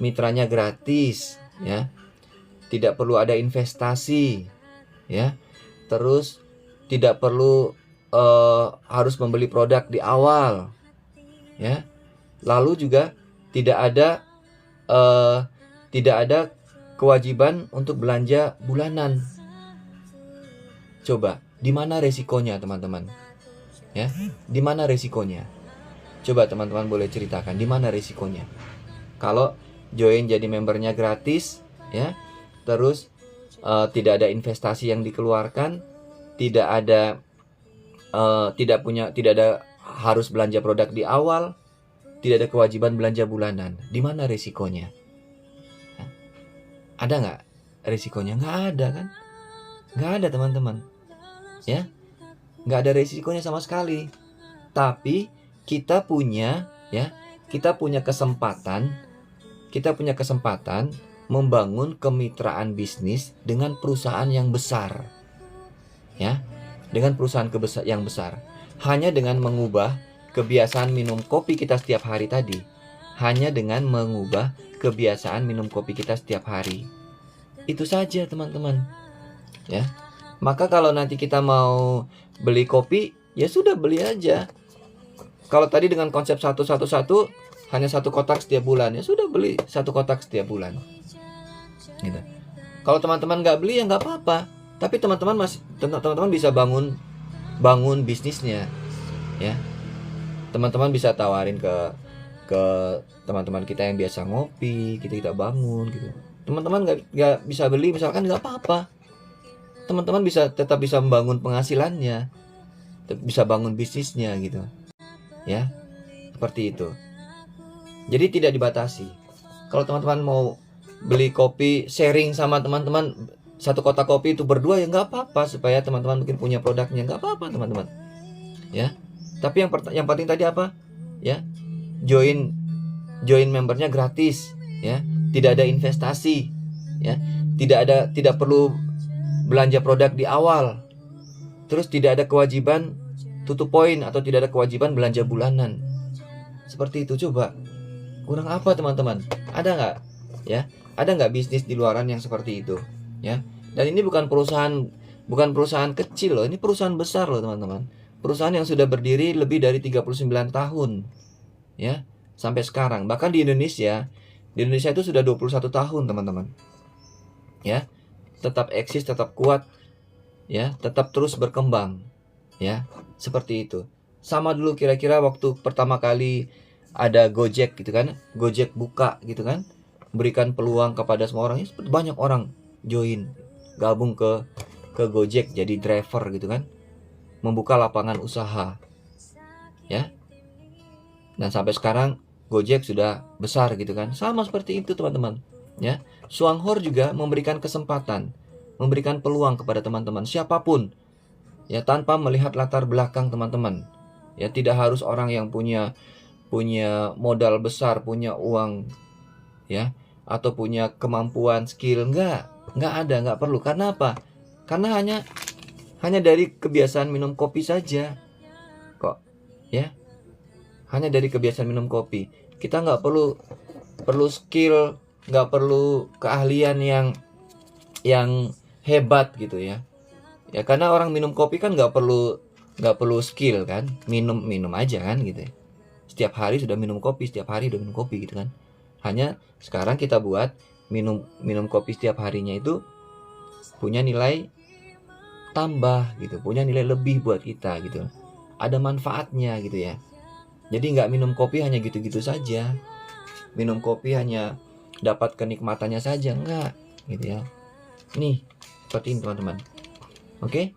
mitranya gratis ya, tidak perlu ada investasi ya, terus tidak perlu harus membeli produk di awal ya, lalu juga tidak ada kewajiban untuk belanja bulanan. Coba di mana resikonya teman-teman ya, di mana resikonya? Coba teman-teman boleh ceritakan di mana resikonya kalau join jadi membernya gratis ya, terus tidak ada investasi yang dikeluarkan, tidak ada harus belanja produk di awal, tidak ada kewajiban belanja bulanan. Di mana resikonya? Nah, ada nggak resikonya? Nggak ada kan? Nggak ada teman-teman ya, nggak ada resikonya sama sekali. Tapi kita punya kesempatan membangun kemitraan bisnis dengan perusahaan yang besar ya, dengan perusahaan yang besar. Hanya dengan mengubah kebiasaan minum kopi kita setiap hari tadi, hanya dengan mengubah kebiasaan minum kopi kita setiap hari, itu saja teman-teman ya. Maka kalau nanti kita mau beli kopi, ya sudah beli aja. Kalau tadi dengan konsep 1-1-1 hanya 1 kotak setiap bulan, ya sudah beli 1 kotak setiap bulan gitu. Kalau teman-teman nggak beli ya nggak apa-apa Tapi teman-teman bisa bangun bisnisnya, ya. Teman-teman bisa tawarin ke teman-teman kita yang biasa ngopi, kita bangun gitu. Teman-teman nggak bisa beli misalkan, nggak apa-apa. Teman-teman tetap bisa membangun penghasilannya, bisa bangun bisnisnya gitu, ya. Seperti itu. Jadi tidak dibatasi. Kalau teman-teman mau beli kopi, sharing sama teman-teman, satu kotak kopi itu berdua, ya nggak apa-apa, supaya teman-teman mungkin punya produknya, nggak apa-apa teman-teman, ya. Tapi yang penting tadi apa, ya, join membernya gratis, ya, tidak ada investasi, ya, tidak perlu belanja produk di awal, terus tidak ada kewajiban tutup poin atau tidak ada kewajiban belanja bulanan. Seperti itu. Coba, kurang apa teman-teman? Ada nggak, ya? Ada nggak bisnis di luaran yang seperti itu, ya? Dan ini bukan perusahaan kecil loh, ini perusahaan besar loh teman-teman. Perusahaan yang sudah berdiri lebih dari 39 tahun, ya, sampai sekarang. Bahkan di Indonesia itu sudah 21 tahun teman-teman, ya. Tetap eksis, tetap kuat, ya, tetap terus berkembang, ya, seperti itu. Sama dulu kira-kira waktu pertama kali ada Gojek gitu kan, Gojek buka gitu kan, berikan peluang kepada semua orang, banyak orang join, gabung ke Gojek jadi driver gitu kan, membuka lapangan usaha, ya. Dan sampai sekarang Gojek sudah besar gitu kan. Sama seperti itu teman-teman, ya. Suanghor juga memberikan kesempatan, memberikan peluang kepada teman-teman siapapun, ya, tanpa melihat latar belakang teman-teman. Ya, tidak harus orang yang punya modal besar, punya uang, ya, atau punya kemampuan skill. Enggak ada, enggak perlu. Karena apa? Karena hanya dari kebiasaan minum kopi saja kok, ya. Hanya dari kebiasaan minum kopi. Kita nggak perlu skill, nggak perlu keahlian yang hebat gitu, ya. Ya, karena orang minum kopi kan nggak perlu skill kan, minum aja kan gitu ya. Setiap hari sudah minum kopi gitu kan. Hanya sekarang kita buat minum kopi setiap harinya itu punya nilai tambah gitu, punya nilai lebih buat kita gitu. Ada manfaatnya gitu ya. Jadi nggak minum kopi hanya gitu-gitu saja. Minum kopi hanya dapat kenikmatannya saja, enggak gitu ya. Nih, seperti ini teman-teman. Oke?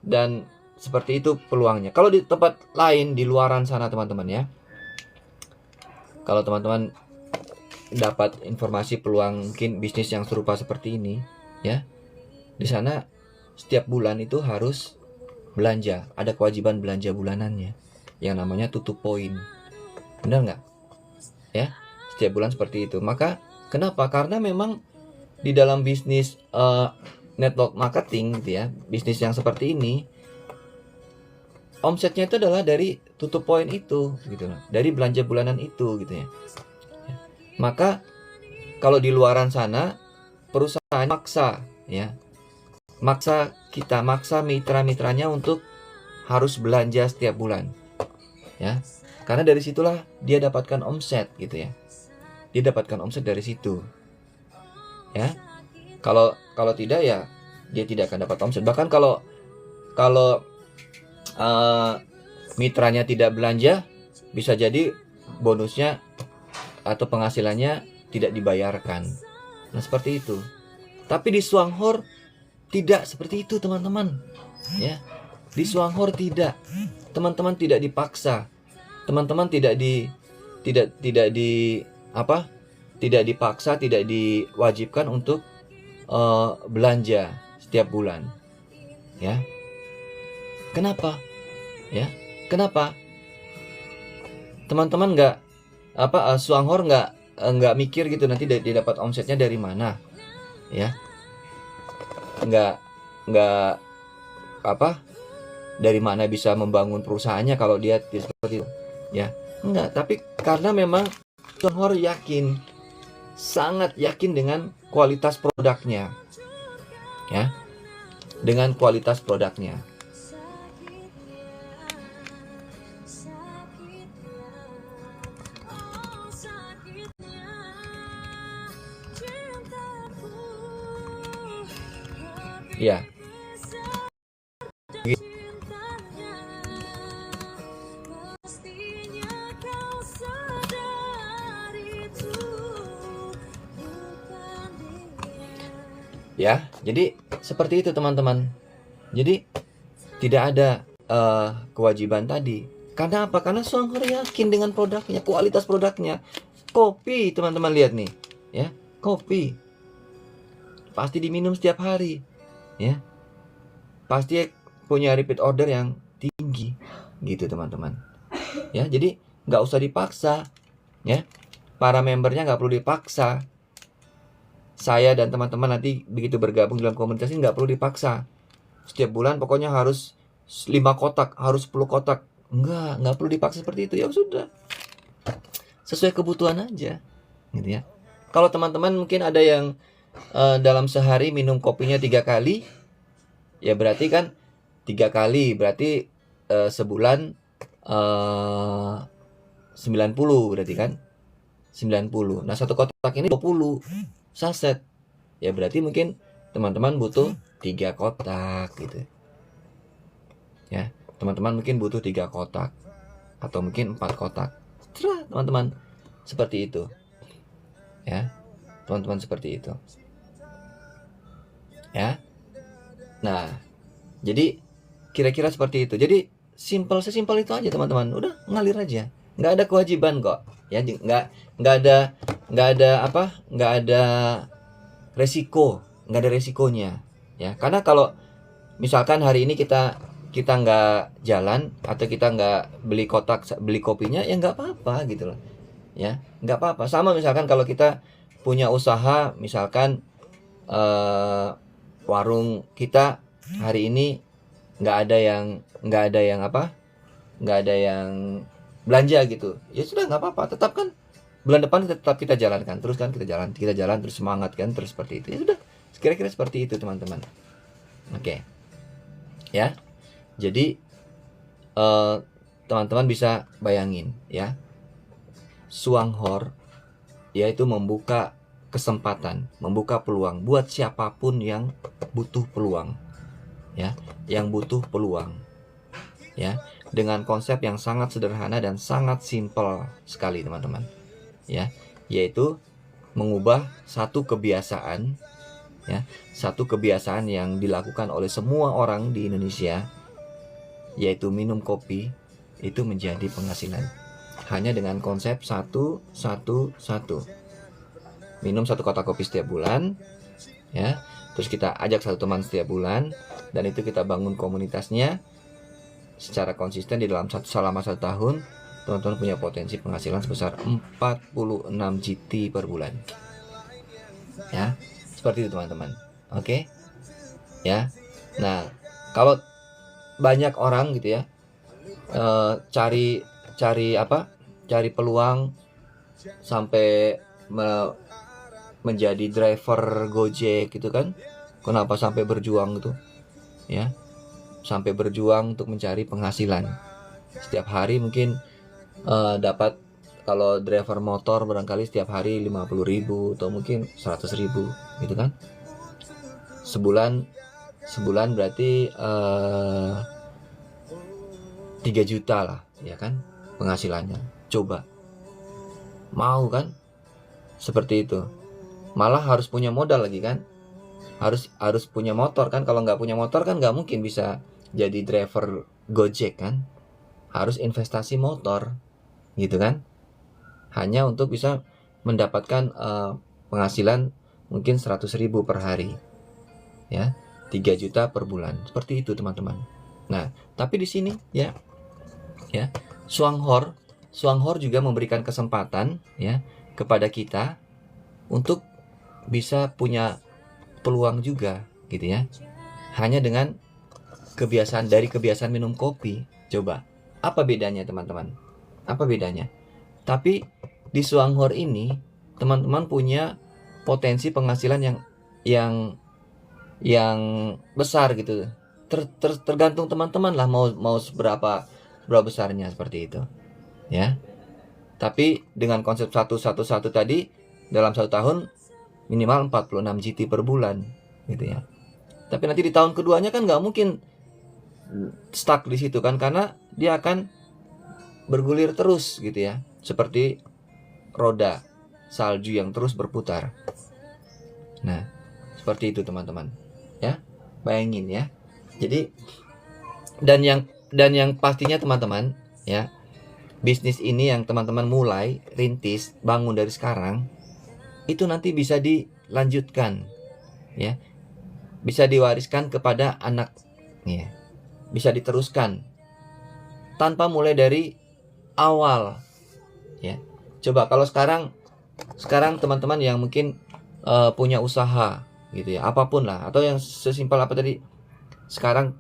Dan seperti itu peluangnya. Kalau di tempat lain di luaran sana teman-teman, ya. Kalau teman-teman dapat informasi peluang mungkin bisnis yang serupa seperti ini, ya. Di sana setiap bulan itu harus belanja, ada kewajiban belanja bulanannya yang namanya tutup poin. Benar nggak? Ya, setiap bulan seperti itu. Maka kenapa? Karena memang di dalam bisnis network marketing gitu ya, bisnis yang seperti ini, omsetnya itu adalah dari tutup poin itu gitu, dari belanja bulanan itu gitu ya. Maka kalau di luaran sana perusahaan maksa mitra-mitranya untuk harus belanja setiap bulan, ya, karena dari situlah dia dapatkan omset gitu ya. Dia dapatkan omset dari situ, ya. Kalau tidak, ya dia tidak akan dapat omset. Bahkan kalau mitranya tidak belanja, bisa jadi bonusnya atau penghasilannya tidak dibayarkan. Nah, seperti itu. Tapi di Suanghor tidak seperti itu, teman-teman. Ya. Di Suanghor tidak. Teman-teman tidak dipaksa. Teman-teman tidak dipaksa, tidak diwajibkan untuk belanja setiap bulan. Ya. Kenapa? Ya. Kenapa? Teman-teman Suanghor nggak mikir gitu nanti dia dapat omsetnya dari mana, ya. Nggak dari mana bisa membangun perusahaannya kalau dia seperti itu, ya. Enggak, tapi karena memang Suanghor sangat yakin dengan kualitas produknya, ya, dengan kualitas produknya. Ya. Ya, jadi seperti itu teman-teman. Jadi tidak ada kewajiban tadi. Karena apa? Karena Songhor yakin dengan produknya, kualitas produknya. Kopi, teman-teman lihat nih, ya, kopi pasti diminum setiap hari, ya, pasti punya repeat order yang tinggi, gitu teman-teman. Ya, jadi nggak usah dipaksa, ya. Para membernya nggak perlu dipaksa. Saya dan teman-teman nanti begitu bergabung dalam komunitas ini nggak perlu dipaksa. Setiap bulan pokoknya harus 5 kotak, harus 10 kotak. Nggak perlu dipaksa seperti itu. Ya sudah, sesuai kebutuhan aja, gitu ya. Kalau teman-teman mungkin ada yang dalam sehari minum kopinya 3 kali, ya berarti kan 3 kali berarti sebulan 90 berarti kan 90. Nah, satu kotak ini 20 saset. Ya berarti mungkin teman-teman butuh 3 kotak gitu. Ya, teman-teman mungkin butuh 3 kotak atau mungkin 4 kotak. Terserah teman-teman. Seperti itu. Ya. Teman-teman seperti itu. Ya. Nah, jadi kira-kira seperti itu. Jadi sesimpel itu aja teman-teman. Udah ngalir aja. Nggak ada kewajiban kok. Ya, nggak ada resiko, nggak ada resikonya. Ya, karena kalau misalkan hari ini kita nggak jalan atau kita nggak beli kopinya, ya nggak apa-apa gitu loh. Ya, nggak apa-apa. Sama misalkan kalau kita punya usaha, misalkan warung kita hari ini nggak ada yang belanja gitu, ya sudah nggak apa-apa, tetap kan bulan depan tetap kita jalankan terus kan, kita jalan terus, semangat kan, terus seperti itu. Ya sudah, kira-kira seperti itu teman-teman. Oke. Ya, jadi teman-teman bisa bayangin ya, Songhor yaitu membuka kesempatan, membuka peluang buat siapapun yang butuh peluang, ya, yang butuh peluang, ya, dengan konsep yang sangat sederhana dan sangat simpel sekali teman-teman, ya, yaitu mengubah satu kebiasaan, ya, satu kebiasaan yang dilakukan oleh semua orang di Indonesia, yaitu minum kopi, itu menjadi penghasilan hanya dengan konsep 1-1-1. Minum 1 kotak kopi setiap bulan, ya, terus kita ajak 1 teman setiap bulan, dan itu kita bangun komunitasnya secara konsisten di dalam selama 1 tahun. Teman-teman punya potensi penghasilan sebesar 46 GT per bulan, ya, seperti itu teman-teman. Oke, ya. Nah, kalau banyak orang gitu ya, cari peluang sampai menjadi driver Gojek gitu kan. Kenapa sampai berjuang gitu, ya, sampai berjuang untuk mencari penghasilan setiap hari. Mungkin dapat, kalau driver motor barangkali setiap hari 50.000 atau mungkin 100.000 gitu kan. Sebulan berarti 3 juta lah, ya kan, penghasilannya. Coba, mau kan seperti itu? Malah harus punya modal lagi kan, harus punya motor kan. Kalau nggak punya motor kan nggak mungkin bisa jadi driver Gojek kan, harus investasi motor gitu kan, hanya untuk bisa mendapatkan penghasilan mungkin 100.000 per hari, ya, 3 juta per bulan, seperti itu teman-teman. Nah, tapi di sini ya Songhor juga memberikan kesempatan ya kepada kita untuk bisa punya peluang juga gitu ya, hanya dengan kebiasaan minum kopi. Coba, apa bedanya teman-teman? Apa bedanya? Tapi di Songhor ini teman-teman punya potensi penghasilan yang besar gitu. Tergantung teman-teman lah mau berapa besarnya, seperti itu, ya. Tapi dengan konsep 1-1-1 tadi, dalam 1 tahun minimal 46 GT per bulan gitu ya. Tapi nanti di tahun keduanya kan nggak mungkin stuck di situ kan, karena dia akan bergulir terus gitu ya, seperti roda salju yang terus berputar. Nah, seperti itu teman-teman. Ya, bayangin ya. Jadi dan yang pastinya teman-teman ya, bisnis ini yang teman-teman mulai rintis, bangun dari sekarang, itu nanti bisa dilanjutkan ya. Bisa diwariskan kepada anak ya. Bisa diteruskan tanpa mulai dari awal ya. Coba kalau sekarang teman-teman yang mungkin punya usaha gitu ya, apapun lah, atau yang sesimpel apa tadi, sekarang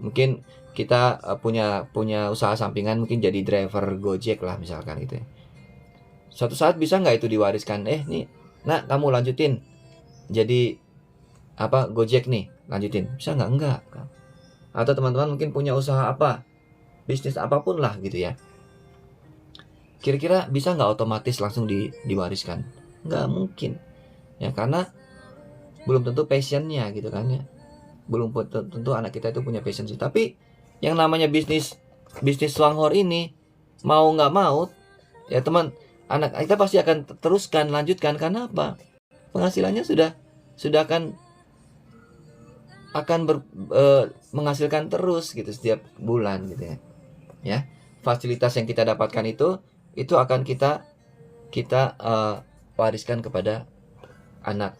mungkin kita punya usaha sampingan, mungkin jadi driver Gojek lah misalkan gitu ya. Suatu saat bisa nggak itu diwariskan, nih nak kamu lanjutin jadi Gojek nih, lanjutin, bisa nggak? Enggak. Atau teman-teman mungkin punya usaha bisnis apapun lah gitu ya, kira-kira bisa nggak otomatis langsung diwariskan? Nggak mungkin ya, karena belum tentu passionnya gitu kan ya, belum tentu anak kita itu punya passion sih. Tapi yang namanya bisnis Swanghor ini, mau nggak mau ya teman, anak kita pasti akan teruskan, lanjutkan. Karena apa? Penghasilannya sudah akan menghasilkan terus gitu setiap bulan gitu ya. Ya, fasilitas yang kita dapatkan itu akan kita wariskan kepada anak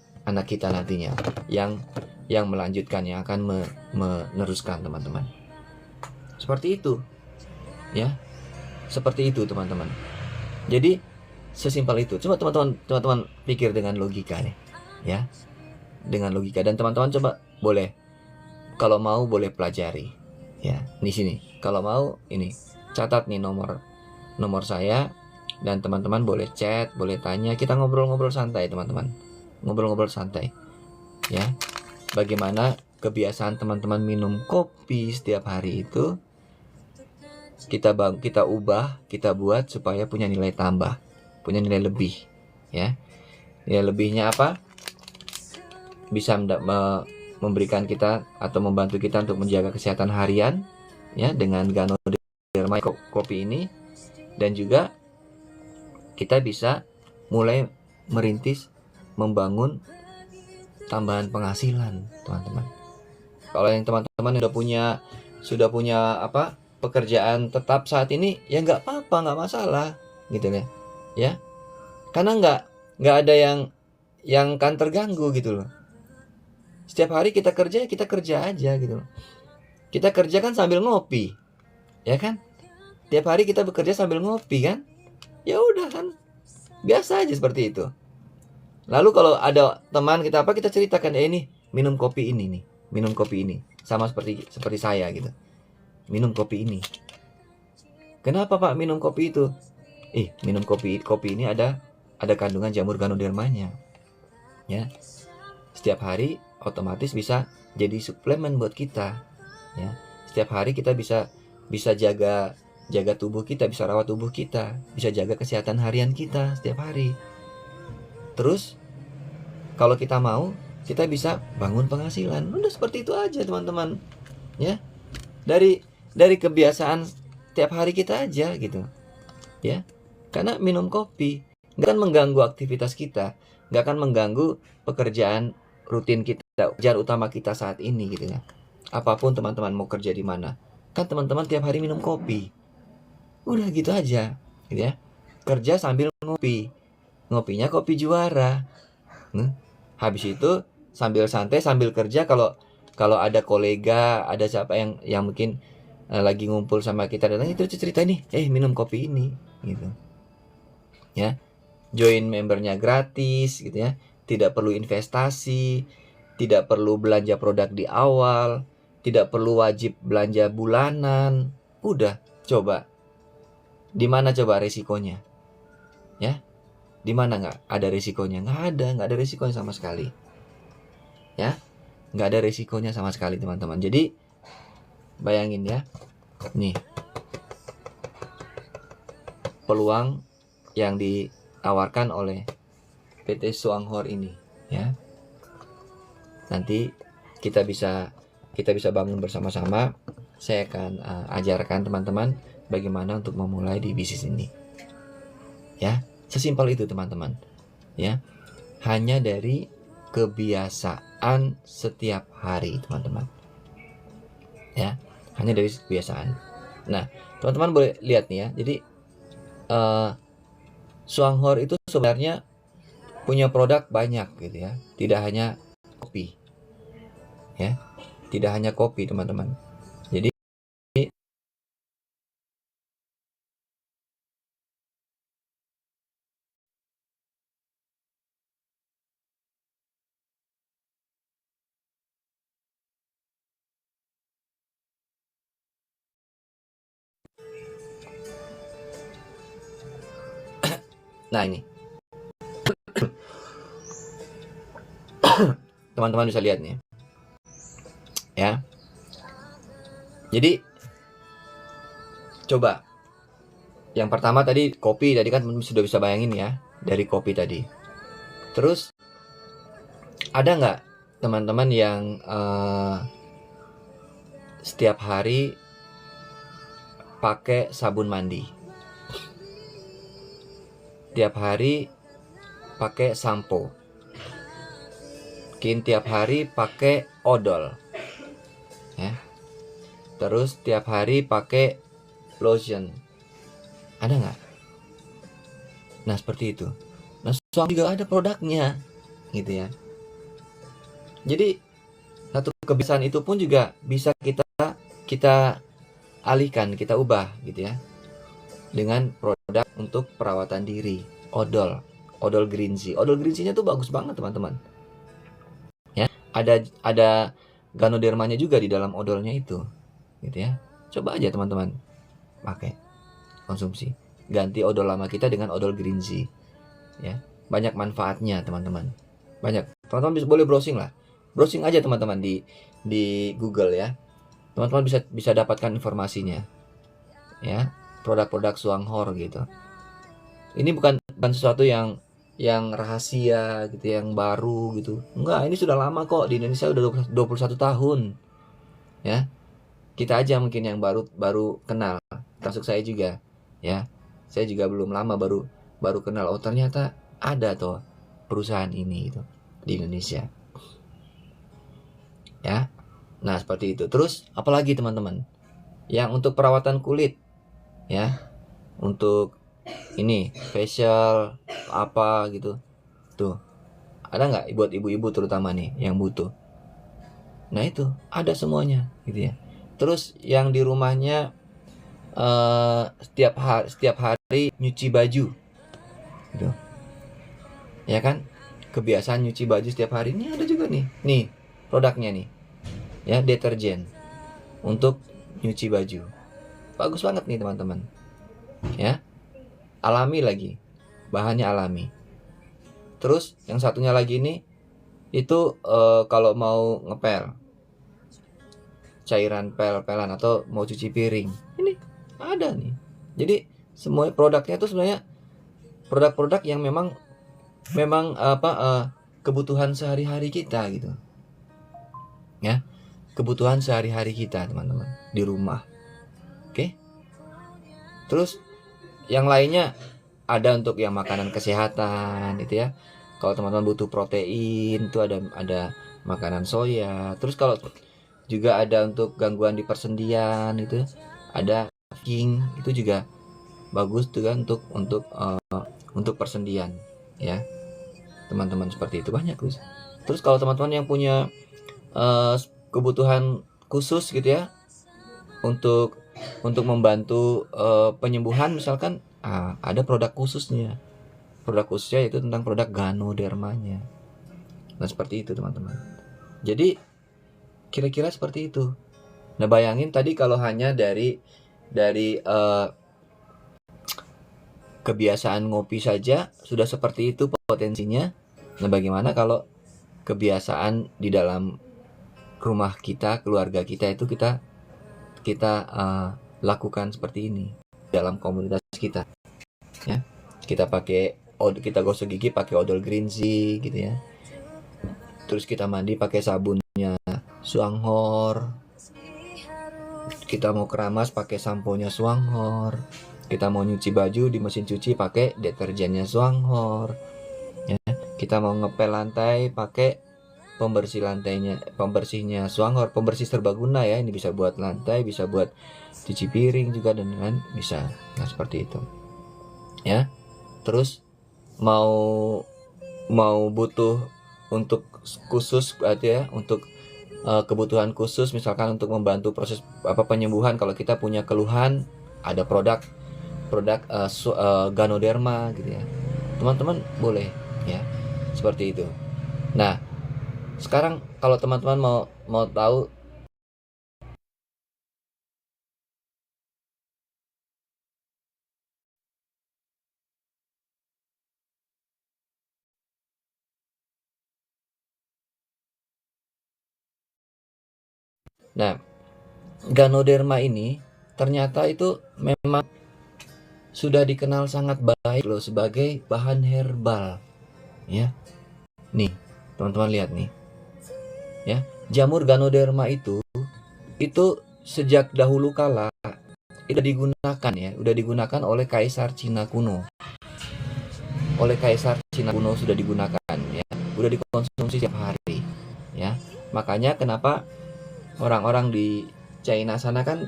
kita nantinya, yang melanjutkan, yang akan meneruskan teman-teman. Seperti itu ya, seperti itu teman-teman. Jadi sesimpel itu. Coba teman-teman pikir dengan logika nih ya, dengan logika. Dan teman-teman coba boleh, kalau mau boleh pelajari ya di sini. Kalau mau ini catat nih nomor saya, dan teman-teman boleh chat, boleh tanya, kita ngobrol-ngobrol santai teman-teman. Ngobrol-ngobrol santai ya. Bagaimana kebiasaan teman-teman minum kopi setiap hari itu kita ubah, kita buat supaya punya nilai tambah, punya nilai lebih ya. Nilai lebihnya apa? Bisa memberikan kita atau membantu kita untuk menjaga kesehatan harian ya, dengan Ganoderma kopi ini. Dan juga kita bisa mulai merintis, membangun tambahan penghasilan teman-teman. Kalau yang teman-teman sudah punya pekerjaan tetap saat ini, ya nggak apa-apa, nggak masalah gitu ya. Karena nggak ada yang kan terganggu gitu loh. Setiap hari kita kerja aja gitu loh. Kita kerja kan sambil ngopi, ya kan? Tiap hari kita bekerja sambil ngopi kan? Ya udah kan, biasa aja seperti itu. Lalu kalau ada teman kita kita ceritakan, ini minum kopi ini sama seperti saya gitu. Minum kopi ini. Kenapa Pak minum kopi itu? Minum kopi ini ada kandungan jamur Ganodermanya. Ya. Setiap hari otomatis bisa jadi suplemen buat kita. Ya. Setiap hari kita bisa jaga tubuh kita, bisa rawat tubuh kita, bisa jaga kesehatan harian kita setiap hari. Terus kalau kita mau, kita bisa bangun penghasilan. Udah seperti itu aja teman-teman ya. Dari kebiasaan tiap hari kita aja gitu ya. Karena minum kopi nggak akan mengganggu aktivitas kita, nggak akan mengganggu pekerjaan rutin kita, pekerjaan utama kita saat ini gitu ya. Apapun teman-teman mau kerja di mana, kan teman-teman tiap hari minum kopi. Udah gitu aja gitu ya. Kerja sambil ngopi, ngopinya kopi Juara. Habis itu sambil santai, sambil kerja, kalau ada kolega, ada siapa yang mungkin lagi ngumpul sama kita, datang itu cerita nih, minum kopi ini gitu ya. Join membernya gratis gitu ya, tidak perlu investasi, tidak perlu belanja produk di awal, tidak perlu wajib belanja bulanan. Udah, coba di mana coba resikonya ya? Di mana nggak ada resikonya? Nggak ada resikonya sama sekali ya. Nggak ada resikonya sama sekali teman-teman. Jadi bayangin ya, nih peluang yang ditawarkan oleh PT Swanghor ini ya. Nanti kita bisa bangun bersama-sama. Saya akan ajarkan teman-teman bagaimana untuk memulai di bisnis ini. Ya, sesimpel itu teman-teman. Ya, hanya dari kebiasaan setiap hari teman-teman. Ya, hanya dari kebiasaan. Nah, teman-teman boleh lihat nih ya. Jadi Suanghor itu sebenarnya punya produk banyak gitu ya. Tidak hanya kopi. Ya. Tidak hanya kopi, teman-teman. Jadi nah ini. Teman-teman bisa lihat nih. Ya. Jadi coba yang pertama tadi kopi, tadi kan sudah bisa bayangin ya, dari kopi tadi. Terus ada nggak teman-teman yang setiap hari pakai sabun mandi, tiap hari pakai sampo, mungkin tiap hari pakai odol, ya. Terus tiap hari pakai lotion, ada nggak? Nah seperti itu. Nah Suanghor juga ada produknya, gitu ya. Jadi satu kebiasaan itu pun juga bisa kita alihkan, kita ubah gitu ya, dengan produk untuk perawatan diri, odol Greenzy. Odol Greenzy-nya tuh bagus banget teman-teman. Ya, ada Ganodermanya juga di dalam odolnya itu, gitu ya. Coba aja teman-teman pakai, konsumsi, ganti odol lama kita dengan odol Greenzy, ya. Banyak manfaatnya teman-teman, banyak. Teman-teman boleh browsing lah, browsing aja teman-teman di Google ya. Teman-teman bisa dapatkan informasinya, ya, produk-produk Suanghor gitu. Ini bukan sesuatu yang rahasia gitu, yang baru gitu. Enggak, ini sudah lama kok, di Indonesia udah 21 tahun. Ya. Kita aja mungkin yang baru kenal. Termasuk saya juga, ya. Saya juga belum lama baru kenal. Oh, ternyata ada tuh perusahaan ini gitu di Indonesia. Ya. Nah, seperti itu. Terus apalagi teman-teman? Yang untuk perawatan kulit, ya. Untuk ini facial apa gitu. Tuh. Ada nggak buat ibu-ibu terutama nih yang butuh? Nah, itu ada semuanya gitu ya. Terus yang di rumahnya setiap hari nyuci baju. Gitu. Ya kan? Kebiasaan nyuci baju setiap hari. Ini ada juga nih. Nih, produknya nih. Ya, deterjen untuk nyuci baju. Bagus banget nih teman-teman. Ya. Alami lagi. Bahannya alami. Terus yang satunya lagi nih itu kalau mau ngepel, cairan pel-pelan atau mau cuci piring. Ini ada nih. Jadi semua produknya itu sebenarnya produk-produk yang memang kebutuhan sehari-hari kita gitu. Ya. Kebutuhan sehari-hari kita, teman-teman, di rumah. Oke? Terus yang lainnya ada untuk yang makanan kesehatan gitu ya. Kalau teman-teman butuh protein itu ada makanan soya. Terus kalau juga ada untuk gangguan di persendian itu ada king, itu juga bagus juga untuk persendian ya. Teman-teman seperti itu banyak terus. Terus kalau teman-teman yang punya kebutuhan khusus gitu ya untuk membantu penyembuhan misalkan, ada produk khususnya. Produk khususnya itu tentang produk Ganodermanya. Nah seperti itu teman-teman. Jadi kira-kira seperti itu. Nah bayangin tadi kalau hanya dari kebiasaan ngopi saja sudah seperti itu potensinya. Nah bagaimana kalau kebiasaan di dalam rumah kita, keluarga kita itu kita lakukan seperti ini dalam komunitas kita, ya. Kita gosok gigi pakai odol Greenzy gitu ya. Terus kita mandi pakai sabunnya Suanghor. Kita mau keramas pakai samponya Suanghor. Kita mau nyuci baju di mesin cuci pakai deterjennya Suanghor. Ya, kita mau ngepel lantai pakai pembersihnya Suanghor, pembersih serbaguna ya. Ini bisa buat lantai, bisa buat cuci piring juga dan lain bisa. Nah, seperti itu. Ya. Terus mau butuh untuk khusus ya, untuk kebutuhan khusus misalkan untuk membantu proses penyembuhan kalau kita punya keluhan, ada produk Ganoderma gitu ya. Teman-teman boleh ya. Seperti itu. Nah, sekarang kalau teman-teman mau tahu nah, Ganoderma ini ternyata itu memang sudah dikenal sangat baik loh sebagai bahan herbal. Ya. Nih, teman-teman lihat nih. Ya, jamur Ganoderma itu sejak dahulu kala itu udah digunakan oleh Kaisar Cina kuno. Sudah digunakan ya. Udah dikonsumsi setiap hari ya. Makanya kenapa orang-orang di China sana kan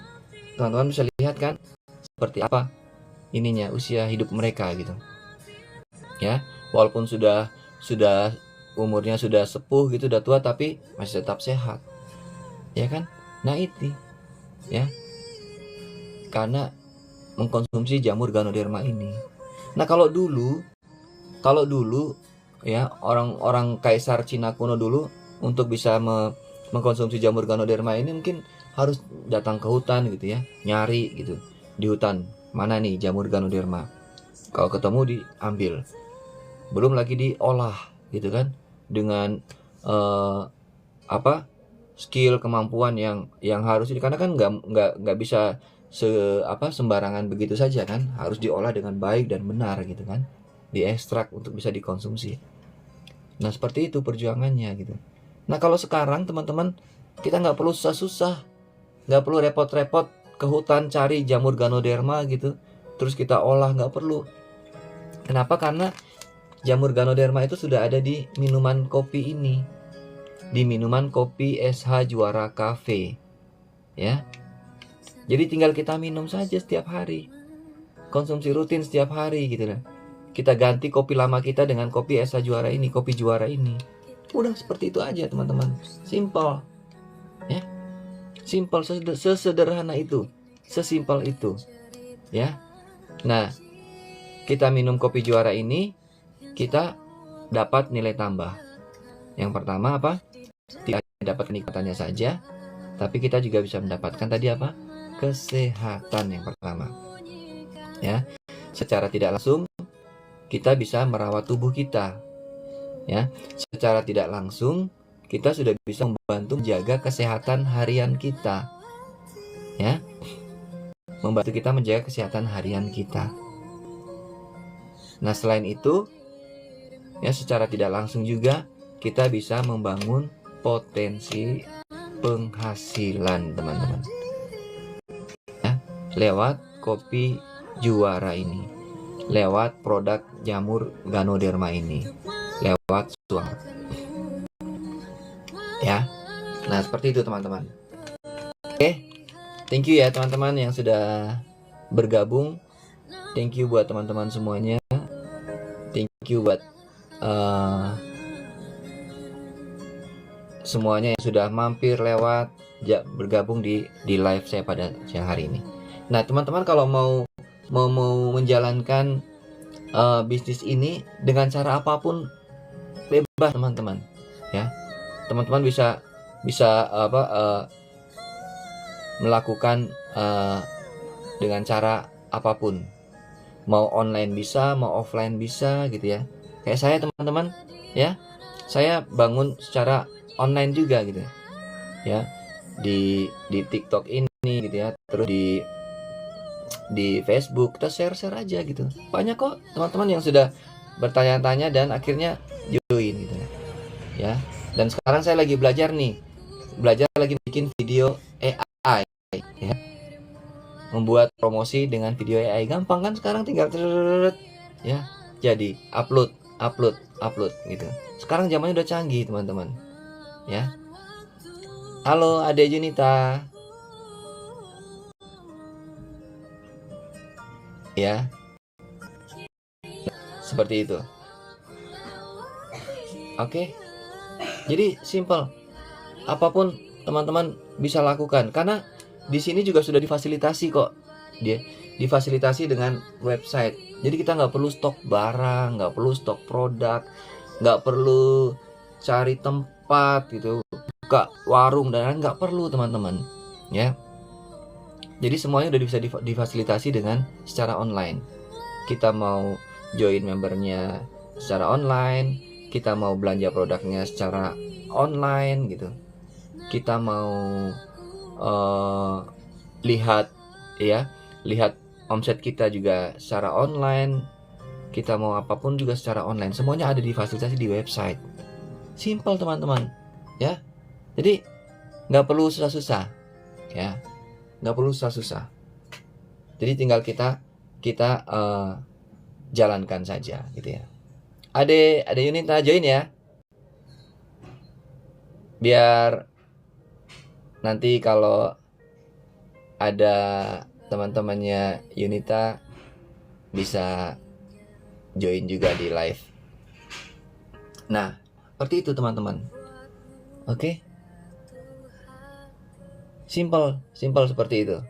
teman-teman bisa lihat kan seperti apa ininya usia hidup mereka gitu. Ya, walaupun sudah umurnya sudah sepuh gitu, udah tua tapi masih tetap sehat. Ya kan? Nah, itu ya. Karena mengkonsumsi jamur Ganoderma ini. Nah, kalau dulu ya orang-orang Kaisar Cina kuno dulu untuk bisa mengkonsumsi jamur Ganoderma ini mungkin harus datang ke hutan gitu ya, nyari gitu di hutan mana nih jamur Ganoderma. Kalau ketemu diambil, belum lagi diolah gitu kan dengan skill kemampuan yang harus karena kan nggak bisa sembarangan begitu saja kan, harus diolah dengan baik dan benar gitu kan, diekstrak untuk bisa dikonsumsi. Nah, seperti itu perjuangannya gitu. Nah, kalau sekarang teman-teman kita nggak perlu susah-susah, nggak perlu repot-repot ke hutan cari jamur Ganoderma gitu terus kita olah, nggak perlu. Kenapa? Karena jamur Ganoderma itu sudah ada di minuman kopi ini, di minuman kopi SH Juara Cafe ya. Jadi tinggal kita minum saja setiap hari, konsumsi rutin setiap hari gitu lah. Kita ganti kopi lama kita dengan kopi SH Juara ini, kopi Juara ini. Udah seperti itu aja teman-teman, simple ya, simple, sesederhana itu, sesimpel itu ya. Nah, kita minum kopi Juara ini, kita dapat nilai tambah. Yang pertama apa? Tidak dapat kenikmatannya saja, tapi kita juga bisa mendapatkan tadi apa? Kesehatan yang pertama. Ya, secara tidak langsung kita bisa merawat tubuh kita. Ya, secara tidak langsung kita sudah bisa membantu menjaga kesehatan harian kita. Ya, membantu kita menjaga kesehatan harian kita. Nah, selain itu, ya secara tidak langsung juga kita bisa membangun potensi penghasilan teman-teman. Ya, lewat kopi Juara ini, lewat produk jamur Ganoderma ini, lewat Suanghor. Ya. Nah, seperti itu teman-teman. Oke. Thank you ya teman-teman yang sudah bergabung. Thank you buat teman-teman semuanya. Thank you buat semuanya yang sudah mampir lewat bergabung di live saya pada siang hari ini. Nah, teman-teman kalau mau menjalankan bisnis ini dengan cara apapun bebas teman-teman ya. Teman-teman bisa melakukan dengan cara apapun, mau online bisa, mau offline bisa gitu ya. Kayak saya teman-teman ya, saya bangun secara online juga gitu ya, di TikTok ini gitu ya, terus di Facebook kita share aja gitu. Banyak kok teman-teman yang sudah bertanya-tanya dan akhirnya join gitu ya. Dan sekarang saya lagi belajar nih belajar lagi bikin video AI ya. Membuat promosi dengan video AI gampang kan sekarang, tinggal ya jadi upload gitu. Sekarang zamannya udah canggih teman-teman ya. Halo Ade Junita ya, seperti itu. Oke, jadi simple, apapun teman-teman bisa lakukan karena di sini juga sudah difasilitasi kok. Dia difasilitasi dengan website. Jadi kita nggak perlu stok barang, nggak perlu stok produk, nggak perlu cari tempat gitu, buka warung dan lain, nggak perlu teman-teman ya. Jadi semuanya udah bisa difasilitasi dengan secara online. Kita mau join membernya secara online, kita mau belanja produknya secara online gitu. Kita mau lihat omset kita juga secara online. Kita mau apapun juga secara online. Semuanya ada difasilitasi di website. Simple teman-teman ya. Jadi nggak perlu susah-susah ya, nggak perlu susah-susah. Jadi tinggal kita jalankan saja gitu ya. Ada Yunita join ya, biar nanti kalau ada teman-temannya Yunita bisa join juga di live. Nah, seperti itu teman-teman. Oke. Simple seperti itu.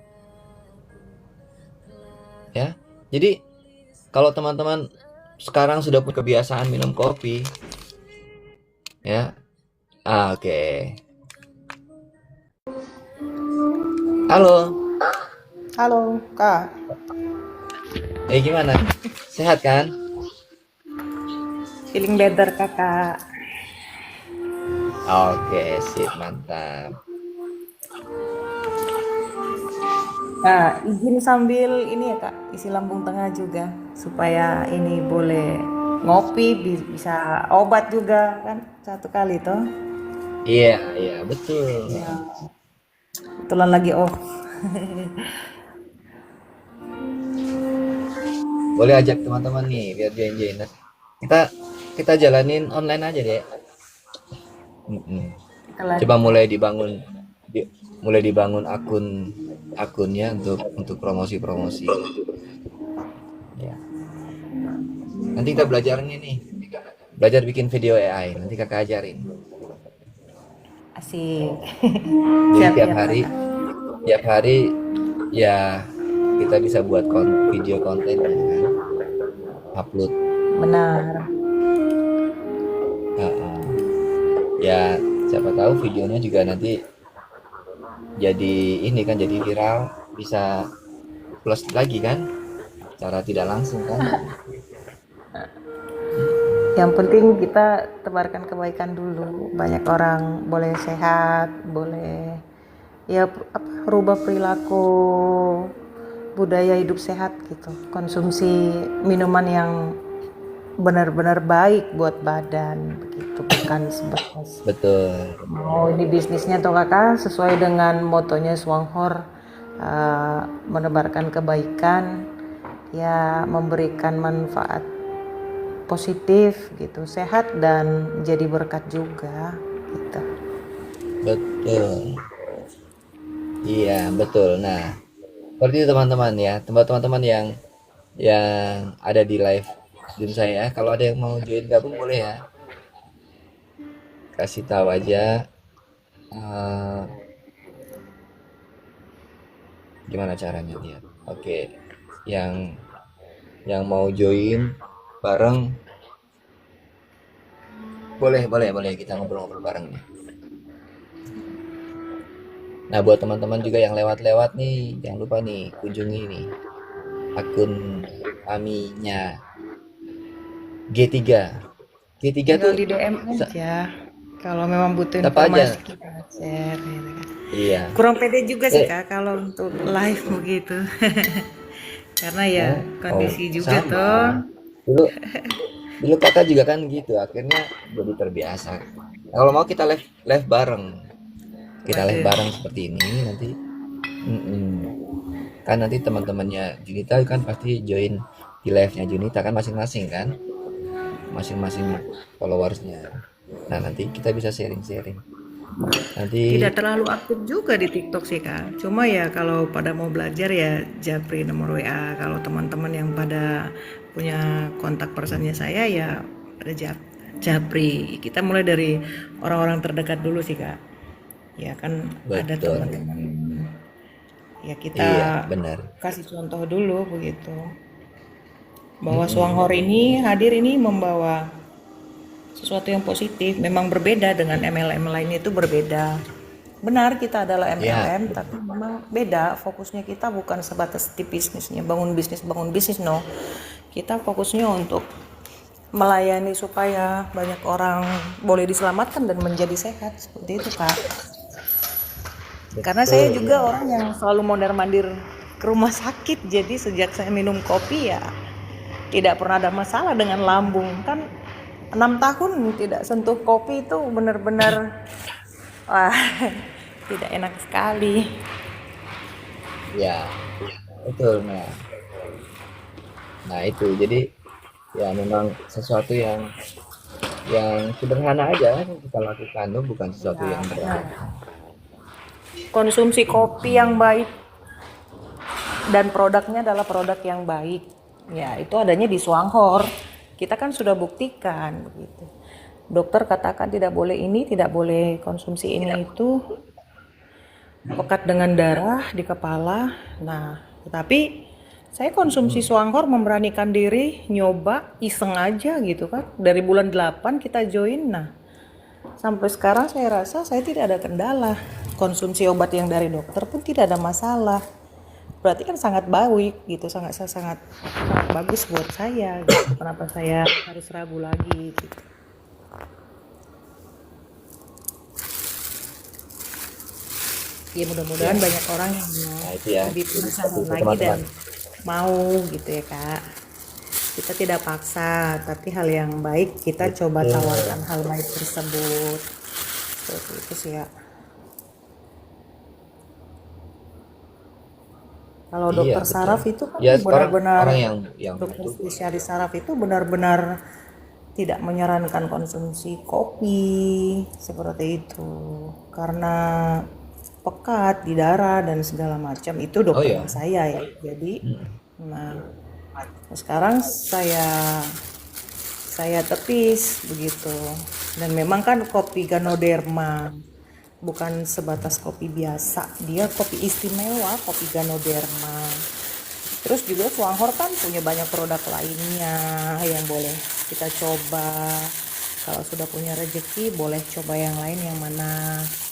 Ya. Jadi kalau teman-teman sekarang sudah punya kebiasaan minum kopi ya. Oke. Halo Kak. Gimana? Sehat kan? Feeling better kakak. Oke, sip, mantap. Nah, izin sambil ini ya kak, isi lambung tengah juga supaya ini boleh ngopi, bisa obat juga kan satu kali toh. Iya, betul. Ya, kebetulan lagi off. Boleh ajak teman-teman nih biar join. Kita jalanin online aja deh. Coba mulai dibangun akunnya untuk promosi ya. Nanti kita belajar bikin video AI, nanti kakak ajarin. Asik. Jadi tiap hari ya kita bisa buat video konten kan, upload. Benar. Ya siapa tahu videonya juga nanti jadi viral, bisa plus lagi kan, cara tidak langsung kan. Yang penting kita tebarkan kebaikan dulu. Banyak orang boleh sehat, boleh ya rubah perilaku, budaya hidup sehat gitu. Konsumsi minuman yang benar-benar baik buat badan begitu, bukan sebatas Betul. ini bisnisnya toh kakak sesuai dengan motonya Swanghor, menebarkan kebaikan ya, memberikan manfaat positif gitu, sehat dan jadi berkat juga gitu. Betul. Iya, betul. Nah, seperti itu teman-teman ya. Teman-teman yang ada di live Zoom saya, kalau ada yang mau join gabung boleh ya. Kasih tahu aja gimana caranya lihat. Oke. Yang mau join bareng boleh kita ngobrol-ngobrol bareng nih. Nah, buat teman-teman juga yang lewat-lewat nih, jangan lupa nih kunjungi nih akun kaminya G3 Tinggal tuh di DM aja kalau memang butuh apa aja. informasi, kita share gitu kan. Iya. Kurang pede juga sih kak kalau untuk live begitu. Karena ya kondisi juga sama. toh. Dulu kakak juga kan gitu, akhirnya jadi terbiasa. Kalau mau kita live bareng kita live Waduh. bareng seperti ini nanti. Mm-mm. Kan nanti teman-temannya Junita kan pasti join di live-nya Junita kan masing-masing kan, masing-masing followersnya. Nah nanti kita bisa sharing-sharing. Tidak Nanti terlalu aktif juga di TikTok sih Kak. Cuma ya kalau pada mau belajar ya japri nomor WA. Kalau teman-teman yang pada punya kontak personnya saya ya pada japri. Kita mulai dari orang-orang terdekat dulu sih Kak. Ya kan ada betul, teman-teman. Ya iya kita benar. kasih contoh dulu begitu. Bahwa Mm-mm. Swanghor ini hadir ini membawa sesuatu yang positif. Memang berbeda dengan MLM lain itu berbeda. Benar kita adalah Ya, MLM, tapi memang beda. Fokusnya kita bukan sebatas di bisnisnya, bangun bisnis, no. Kita fokusnya untuk melayani supaya banyak orang boleh diselamatkan dan menjadi sehat. Seperti itu, Kak. Karena saya betul juga ya. orang yang selalu mondar-mandir ke rumah sakit. Jadi sejak saya minum kopi ya tidak pernah ada masalah dengan lambung. Kan 6 tahun tidak sentuh kopi itu benar-benar wah tidak enak sekali. Ya, betul. Nah itu jadi ya memang sesuatu yang sederhana aja kan kita lakukan tuh bukan sesuatu Ya, yang berat. benar. Konsumsi kopi yang baik dan produknya adalah produk yang baik. Ya, itu adanya di Swanghor. Kita kan sudah buktikan begitu. Dokter katakan tidak boleh ini, tidak boleh konsumsi ini itu pekat dengan darah di kepala. Nah, tetapi saya konsumsi Swanghor memberanikan diri nyoba iseng aja gitu kan. Dari bulan 8 kita join. Nah, sampai sekarang saya rasa saya tidak ada kendala. Konsumsi obat yang dari dokter pun tidak ada masalah. Berarti kan sangat baik gitu, sangat sangat bagus buat saya gitu. Kenapa saya harus ragu lagi gitu. Ya mudah-mudahan Ya, banyak orang yang nah itu ya. lebih Jadi seperti penasaran itu lagi dan teman-teman. mau gitu ya Kak. Kita tidak paksa, tapi hal yang baik kita coba Betul. tawarkan hal baik tersebut. Seperti itu sih ya. Kalau Iya dokter betul. saraf itu kan Ya orang benar-benar orang yang dokter itu spesialis saraf itu benar-benar tidak menyarankan konsumsi kopi seperti itu karena pekat di darah dan segala macam itu oh dokternya ya. saya ya. Jadi, Mm. nah sekarang saya tepis begitu. Dan memang kan kopi Ganoderma bukan sebatas kopi biasa, dia kopi istimewa, kopi Ganoderma. Terus juga Swanghor kan punya banyak produk lainnya yang boleh kita coba. Kalau sudah punya rezeki boleh coba yang lain yang mana.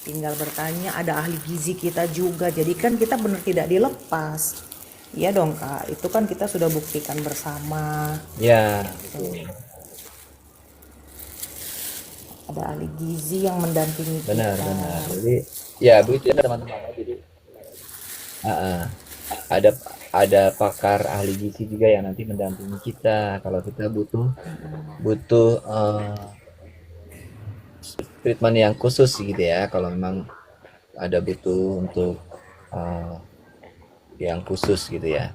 Tinggal bertanya, ada ahli gizi kita juga. Jadi kan kita benar tidak dilepas. Iya dong Kak, itu kan kita sudah buktikan bersama. Ya, Tuh, ada ahli gizi yang mendampingi kita. benar-benar. Jadi ya begitu ya teman-teman. Jadi ah, ah. ada ada pakar ahli gizi juga yang nanti mendampingi kita kalau kita butuh butuh treatment yang khusus gitu ya. Kalau memang ada butuh untuk eh, yang khusus gitu ya.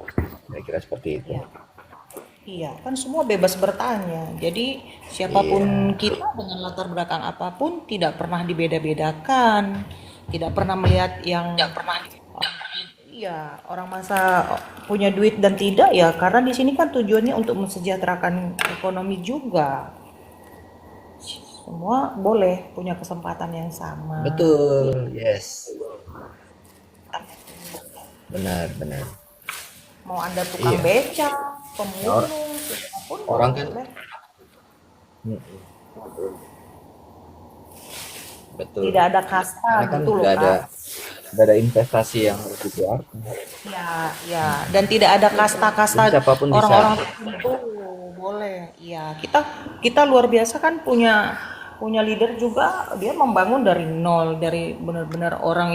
Kira-kira seperti itu. Iya. Iya, kan semua bebas bertanya. Jadi siapapun Iya. kita dengan latar belakang apapun tidak pernah dibeda-bedakan. Tidak pernah melihat yang iya, orang masa punya duit dan tidak ya karena di sini kan tujuannya untuk mensejahterakan ekonomi juga. Semua boleh punya kesempatan yang sama. Betul. Yes. Benar, benar. Mau Anda tukang Iya. beca, Nah, pemulung, siapapun orang kan boleh. mm, betul. Tidak ada kasta Karena kan gitu loh, Kak. nggak ada investasi yang harus dikeluarkan. Ya, ya, dan tidak ada Jadi kasta-kasta siapapun bisa. orang-orang tertentu. Boleh. Ya, kita kita luar biasa kan punya punya leader juga dia membangun dari nol, dari benar-benar orang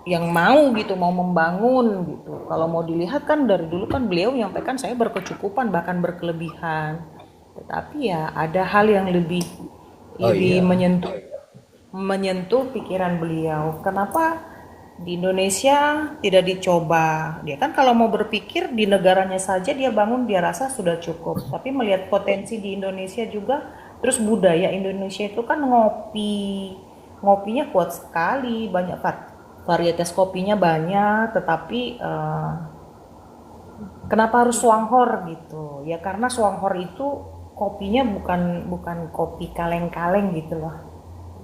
yang mau gitu, mau membangun gitu. Kalau mau dilihat kan dari dulu kan beliau menyampaikan saya berkecukupan bahkan berkelebihan. Tetapi ya ada hal yang lebih Oh lebih iya. menyentuh menyentuh pikiran beliau. Kenapa di Indonesia tidak dicoba? Dia kan kalau mau berpikir di negaranya saja dia bangun dia rasa sudah cukup. Tapi melihat potensi di Indonesia juga, terus budaya Indonesia itu kan ngopi. Ngopinya kuat sekali, banyak varietas kopinya banyak, tetapi kenapa harus Swanghor gitu? Ya karena Swanghor itu kopinya bukan bukan kopi kaleng-kaleng gitu loh.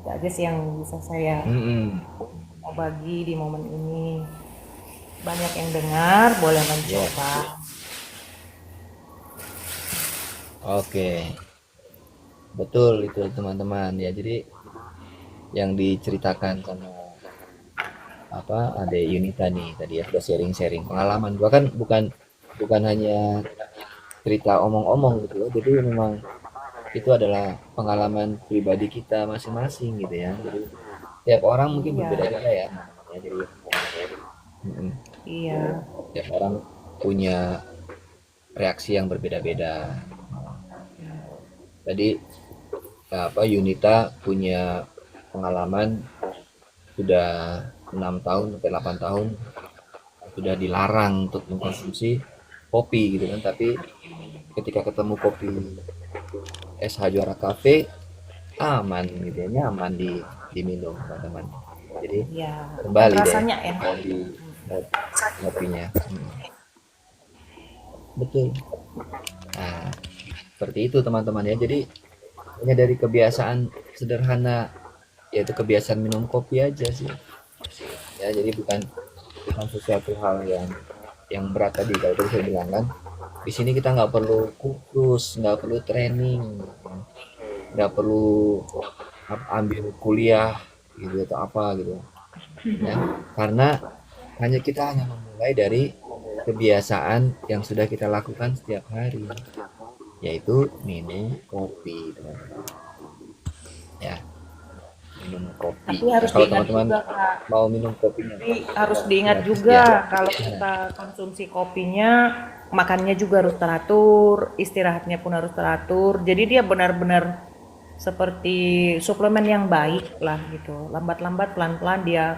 Itu aja sih yang bisa saya Mm-mm. mau bagi di momen ini. Banyak yang dengar, boleh Ya, mencoba. oke, betul itu teman-teman ya. Jadi yang diceritakan sama apa Ade Yunita nih tadi ya sudah sharing-sharing pengalaman. Gua kan bukan bukan hanya cerita omong-omong gitu loh. Jadi memang itu adalah pengalaman pribadi kita masing-masing gitu ya. Jadi tiap orang mungkin Iya, berbeda-beda ya. Ya, jadi mm-mm. iya, Tiap orang punya reaksi yang berbeda-beda. Tadi apa Yunita punya pengalaman sudah 6 tahun sampai 8 tahun sudah dilarang untuk mengkonsumsi kopi gitu kan, tapi ketika ketemu kopi SH Juara Cafe aman gitu ya, nyaman diminum teman-teman. Jadi iya. Dan kembali deh rasanya enak. di kopinya. Betul. Nah, seperti itu teman-teman ya. Jadi hanya dari kebiasaan sederhana yaitu kebiasaan minum kopi aja sih. Ya, jadi bukan bukan sesuatu hal yang berat tadi kalau tadi saya bilang kan. Di sini kita nggak perlu kursus, nggak perlu training, nggak perlu ambil kuliah gitu atau apa gitu ya. Karena kita hanya memulai dari kebiasaan yang sudah kita lakukan setiap hari, yaitu minum kopi teman-teman. Ya, minum kopi. Tapi Nah, harus kalau diingat teman-teman juga, Kak. mau minum kopinya Tapi harus diingat gratis juga ya. kalau kita konsumsi kopinya, makannya juga harus teratur, istirahatnya pun harus teratur. Jadi dia benar-benar seperti suplemen yang baik lah gitu. Lambat-lambat pelan-pelan dia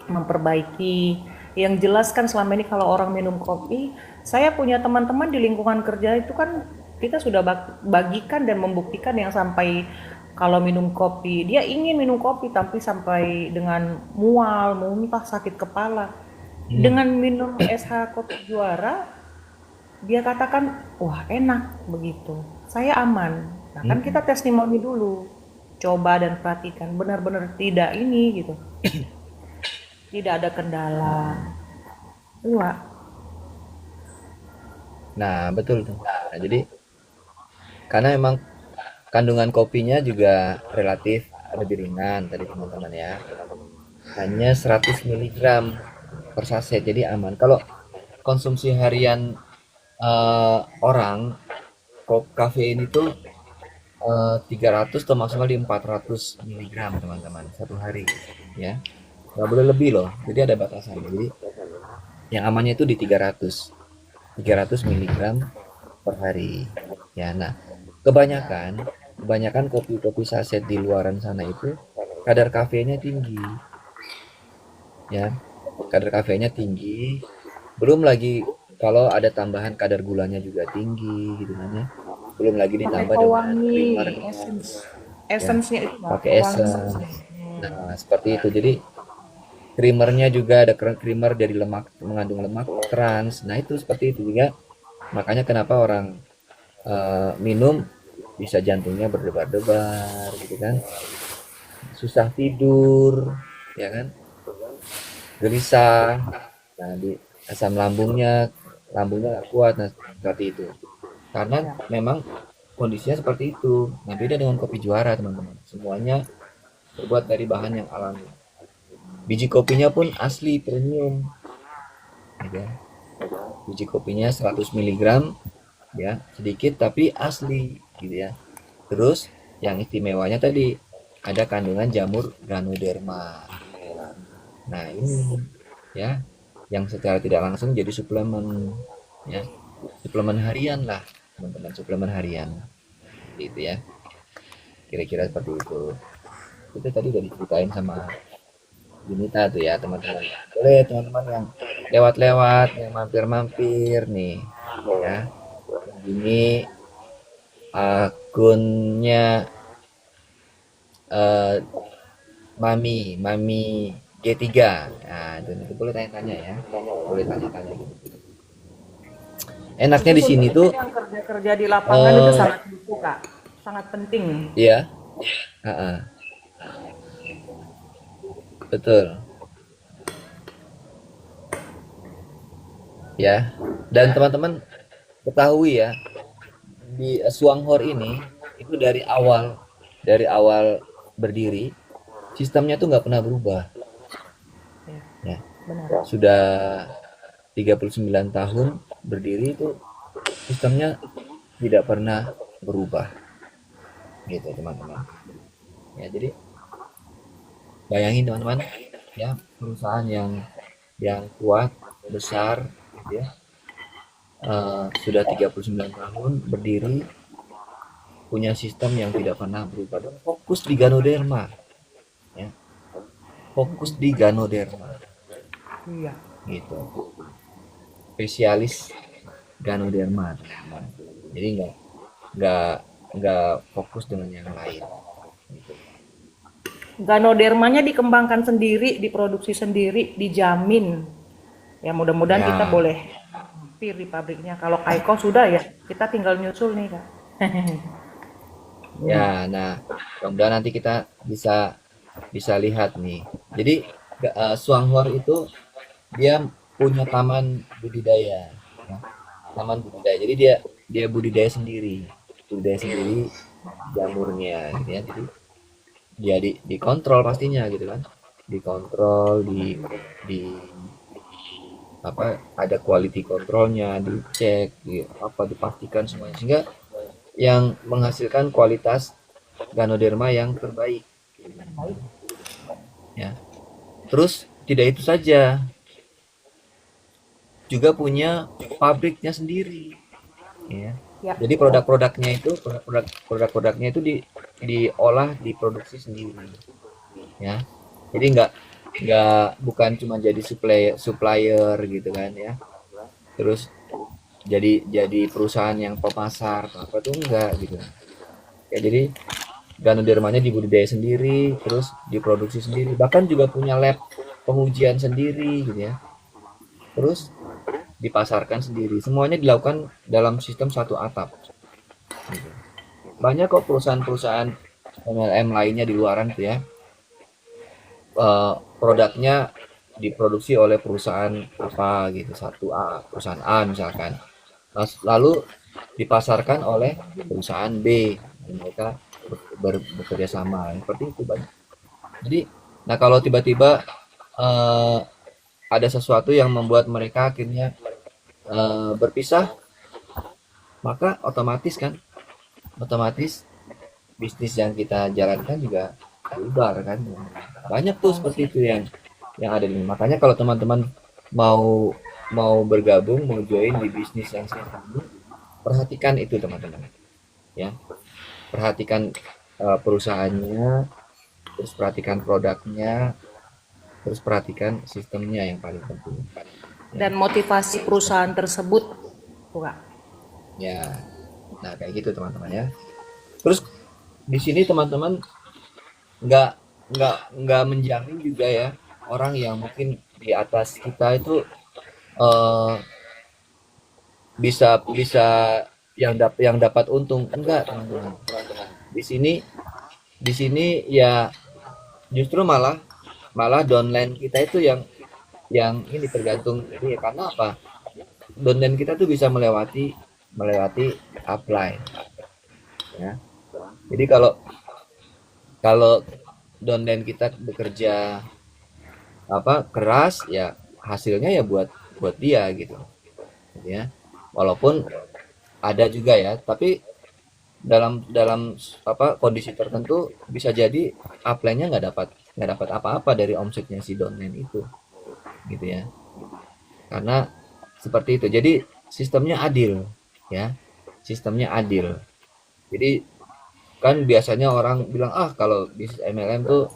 memperbaiki. Yang jelas kan selama ini kalau orang minum kopi, saya punya teman-teman di lingkungan kerja itu kan kita sudah bagikan dan membuktikan yang sampai kalau minum kopi, dia ingin minum kopi tapi sampai dengan mual, muntah, sakit kepala. Hmm. Dengan minum SH Kopi Juara, dia katakan, wah enak begitu. Saya aman. Nah kan Hmm. kita testimoni dulu. Coba dan perhatikan, benar-benar tidak ini gitu. Tidak ada kendala. Iya, Nah, betul tuh. Nah, jadi karena memang kandungan kopinya juga relatif lebih ringan tadi teman-teman ya. Hanya 100 miligram per saset, jadi aman. Kalau konsumsi harian orang kafein itu 300 atau maksimal di 400 miligram teman-teman satu hari ya. Nggak boleh lebih loh. Jadi ada batasan. Jadi yang amannya itu di 300 miligram per hari. Ya, nah, kebanyakan kebanyakan kopi-kopi saset di luaran sana itu kadar kafeinnya tinggi, ya. Kadar kafeinnya tinggi. Belum lagi kalau ada tambahan kadar gulanya juga tinggi gitu kan ya. Belum lagi pakai ditambah dengan pewangi, creamernya essence, ya, essence-nya itu Mbak, pakai pewanginya. essence. Nah, seperti itu. Jadi creamernya juga ada creamer dari lemak mengandung lemak trans. Nah, itu seperti itu juga. Makanya kenapa orang minum bisa jantungnya berdebar-debar gitu kan, susah tidur ya kan, gelisah, nah di asam lambungnya nggak kuat, nah seperti itu karena Ya. memang kondisinya seperti itu. Nah, beda dengan kopi Juara teman-teman, semuanya terbuat dari bahan yang alami, biji kopinya pun asli premium gitu ya. Biji kopinya 100 miligram ya, sedikit tapi asli gitu ya. Terus yang istimewanya tadi ada kandungan jamur Ganoderma. Nah, ini ya yang secara tidak langsung jadi suplemen ya. Suplemen harian lah, teman-teman, suplemen harian. Gitu ya. Kira-kira seperti itu. itu tadi udah diceritain sama Junita tuh ya teman-teman. Boleh teman-teman yang lewat-lewat, yang mampir-mampir nih ya. Ini akunnya eh, Mami G3. Nah, itu boleh tanya-tanya ya. Boleh tanya-tanya gitu. Enaknya Itu di sini tuh sebenarnya yang kerja-kerja di lapangan itu eh sangat butuh, Kak. Sangat penting. iya, heeh, betul ya. Dan teman-teman ketahui ya, di Suanghor ini itu dari awal berdiri sistemnya tuh nggak pernah berubah Ya, ya. benar. Sudah 39 tahun berdiri itu sistemnya tidak pernah berubah gitu teman-teman. Ya, jadi bayangin teman-teman ya, perusahaan yang kuat, besar gitu ya. Sudah 39 tahun berdiri, punya sistem yang tidak pernah berubah dan fokus di Ganoderma ya. Fokus di Ganoderma Iya. gitu. Spesialis Ganoderma teman-teman. Jadi nggak nggak fokus dengan yang lain gitu. Ganodermanya dikembangkan sendiri, diproduksi sendiri, dijamin. Ya mudah-mudahan kita Ya, boleh mampir di pabriknya. Kalau Kaiko sudah ya, kita tinggal nyusul nih, Kak. ya, nah, mudah-mudahan nanti kita bisa bisa lihat nih. Jadi Suanghor itu dia punya taman budidaya, ya. Taman budidaya. Jadi dia dia budidaya sendiri jamurnya, gitu ya. Jadi dia dikontrol pastinya gitu kan, dikontrol di apa, ada quality kontrolnya, dicek, apa dipastikan semuanya sehingga yang menghasilkan kualitas Ganoderma yang terbaik ya. Terus tidak itu saja, juga punya pabriknya sendiri ya. Ya, Jadi produk-produknya itu diolah, diproduksi sendiri ya. Jadi bukan cuma jadi supplier gitu kan ya. Terus jadi perusahaan yang pemasar apa tuh, enggak gitu ya. Jadi Ganodermanya dibudidaya sendiri, terus diproduksi sendiri, bahkan juga punya lab pengujian sendiri gitu ya. Terus dipasarkan sendiri. Semuanya dilakukan dalam sistem satu atap. Gitu. Banyak kok perusahaan-perusahaan MLM lainnya di luaran tuh ya. Produknya diproduksi oleh perusahaan apa gitu, satu A, perusahaan A misalkan. Lalu dipasarkan oleh perusahaan B, dan mereka bekerja sama seperti itu banyak. Jadi, nah kalau tiba-tiba eh, ada sesuatu yang membuat mereka akhirnya berpisah, maka otomatis bisnis yang kita jalankan juga bubar kan. Banyak tuh seperti itu yang ada di sini. Makanya kalau teman-teman mau mau bergabung, mau join di bisnis yang sekarang ini, perhatikan itu teman-teman ya. Perhatikan perusahaannya, terus perhatikan produknya, terus perhatikan sistemnya yang paling penting ya. dan motivasi perusahaan tersebut, tuh, Kak. Ya, nah kayak gitu teman-teman ya. Terus di sini teman-teman nggak nggak menjamin juga ya, orang yang mungkin di atas kita itu eh, bisa bisa yang dapat untung, enggak teman-teman. Di sini di sini ya justru malah malah downline kita itu yang ini tergantung ini, karena apa, downline kita tuh bisa melewati melewati upline ya. Jadi kalau kalau downline kita bekerja apa keras ya, hasilnya ya buat dia gitu ya. Walaupun ada juga ya, tapi dalam dalam apa kondisi tertentu bisa jadi upline-nya nggak dapat apa-apa dari omsetnya si downline itu gitu ya. Karena seperti itu. Jadi sistemnya adil ya. Sistemnya adil. Jadi Kan biasanya orang bilang kalau bisnis MLM tuh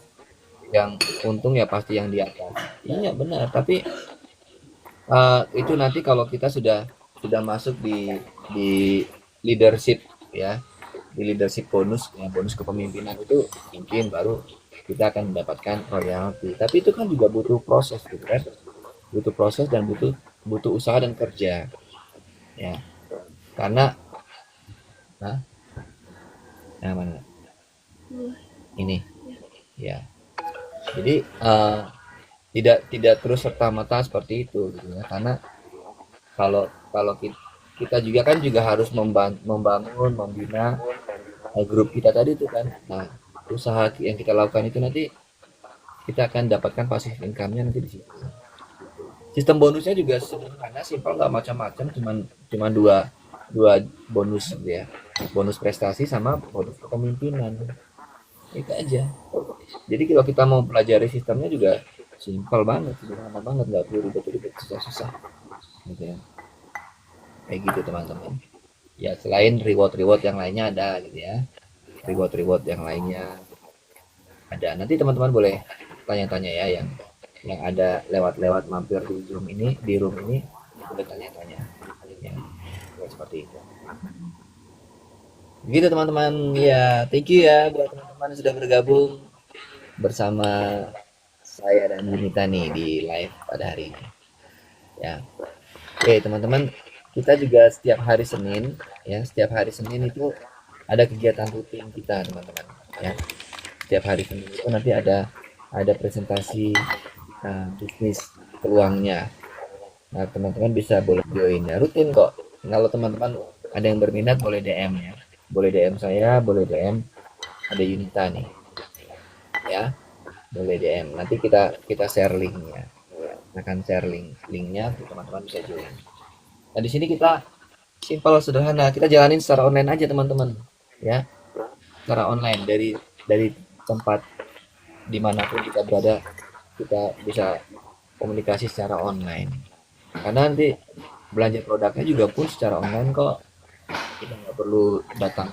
yang untung ya pasti yang di atas. Iya benar, tapi itu nanti kalau kita sudah masuk di leadership ya, di leadership bonus ya, bonus kepemimpinan itu mungkin baru kita akan mendapatkan royalti. Tapi itu kan juga butuh proses gitu kan, butuh proses dan butuh butuh usaha dan kerja ya. Karena nah, nah mana ini ya. Jadi tidak tidak terus serta merta seperti itu gitu ya. Karena kalau kalau kita juga kan juga harus membangun, membina grup kita tadi itu kan. Nah, usaha yang kita lakukan itu nanti kita akan dapatkan passive income-nya nanti di situ. Sistem bonusnya juga sederhana, simpel, nggak macam-macam, cuman dua dua bonus gitu ya. Bonus prestasi sama bonus kepemimpinan. Itu aja. Jadi kalau kita mau pelajari sistemnya juga simpel banget, sederhana banget, nggak perlu ribet-ribet susah-susah. Gitu ya. Kayak gitu teman-teman. Ya selain reward-reward yang lainnya ada gitu ya. Reward-reward yang lainnya ada. Nanti teman-teman boleh tanya-tanya ya yang ada lewat-lewat mampir di room ini boleh tanya-tanya. Ya, seperti itu. Begitu teman-teman. Ya, thank you ya buat teman-teman yang sudah bergabung bersama saya dan Yunita nih di live pada hari ini. Ya. Oke, teman-teman, kita juga setiap hari Senin ya, setiap hari Senin itu ada kegiatan rutin kita, teman-teman. Ya. Setiap hari Senin itu nanti ada presentasi bisnis peluangnya. Nah, teman-teman bisa boleh join ya, rutin kok. Kalau teman-teman ada yang berminat boleh DM ya. Boleh DM saya, boleh DM ada Yunita nih. Ya, boleh DM. Nanti kita share linknya. Akan share linknya, teman-teman bisa join. Nah, di sini kita simpel sederhana, kita jalanin secara online aja teman-teman. Ya, secara online dari tempat dimanapun kita berada, kita bisa komunikasi secara online. Karena nanti belanja produknya juga pun secara online kok. Kita nggak perlu datang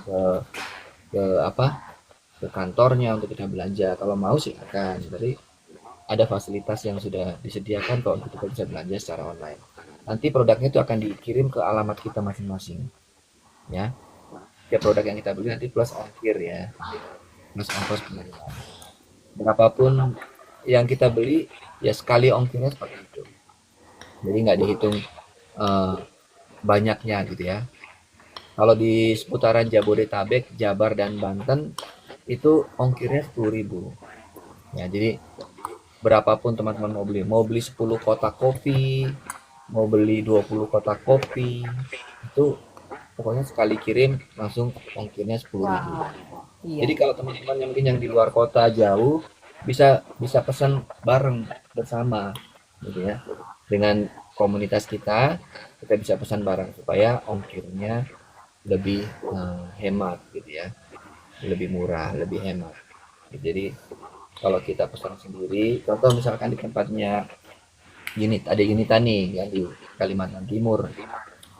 ke apa ke kantornya untuk kita belanja. Kalau mau silakan. Jadi ada fasilitas yang sudah disediakan kok untuk kita bisa belanja secara online. Nanti produknya itu akan dikirim ke alamat kita masing-masing. Ya, setiap produk yang kita beli nanti plus ongkir ya, plus ongkos pengiriman. Berapapun yang kita beli ya sekali ongkirnya seperti itu. Jadi nggak dihitung eh, banyaknya gitu ya. Kalau di seputaran Jabodetabek, Jabar dan Banten itu ongkirnya 10.000. Ya, jadi berapapun teman-teman mau beli 10 kotak kopi, mau beli 20 kotak kopi, itu pokoknya sekali kirim langsung ongkirnya 10.000. Iya. Jadi kalau teman-teman yang mungkin yang di luar kota jauh bisa bisa pesan bareng bersama gitu ya. Dengan komunitas kita bisa pesan bareng supaya ongkirnya lebih hemat gitu ya. Lebih murah, lebih hemat. Jadi kalau kita pesan sendiri, contoh misalkan di tempatnya ada Unita nih yang di Kalimantan Timur,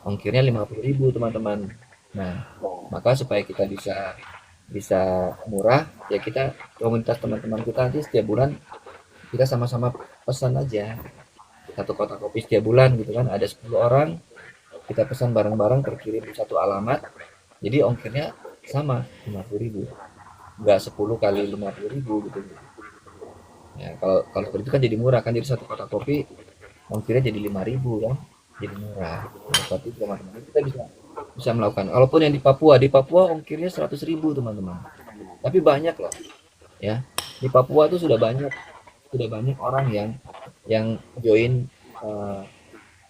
ongkirnya 50.000 teman-teman. Nah, maka supaya kita bisa bisa murah, ya kita komunitas teman-teman kita nanti setiap bulan kita sama-sama pesan aja satu kotak kopi setiap bulan gitu kan, ada 10 orang kita pesan bareng-bareng terkirim di satu alamat, jadi ongkirnya sama 50.000, nggak 10 kali 50.000 gitu. Ya, kalau kalau seperti itu kan jadi murah kan, jadi satu kotak kopi ongkirnya jadi 5.000 kan, jadi murah. Nah, seperti itu teman-teman, kita bisa bisa melakukan. Walaupun yang di Papua ongkirnya 100.000 teman-teman, tapi banyak loh ya, di Papua tuh sudah banyak orang yang join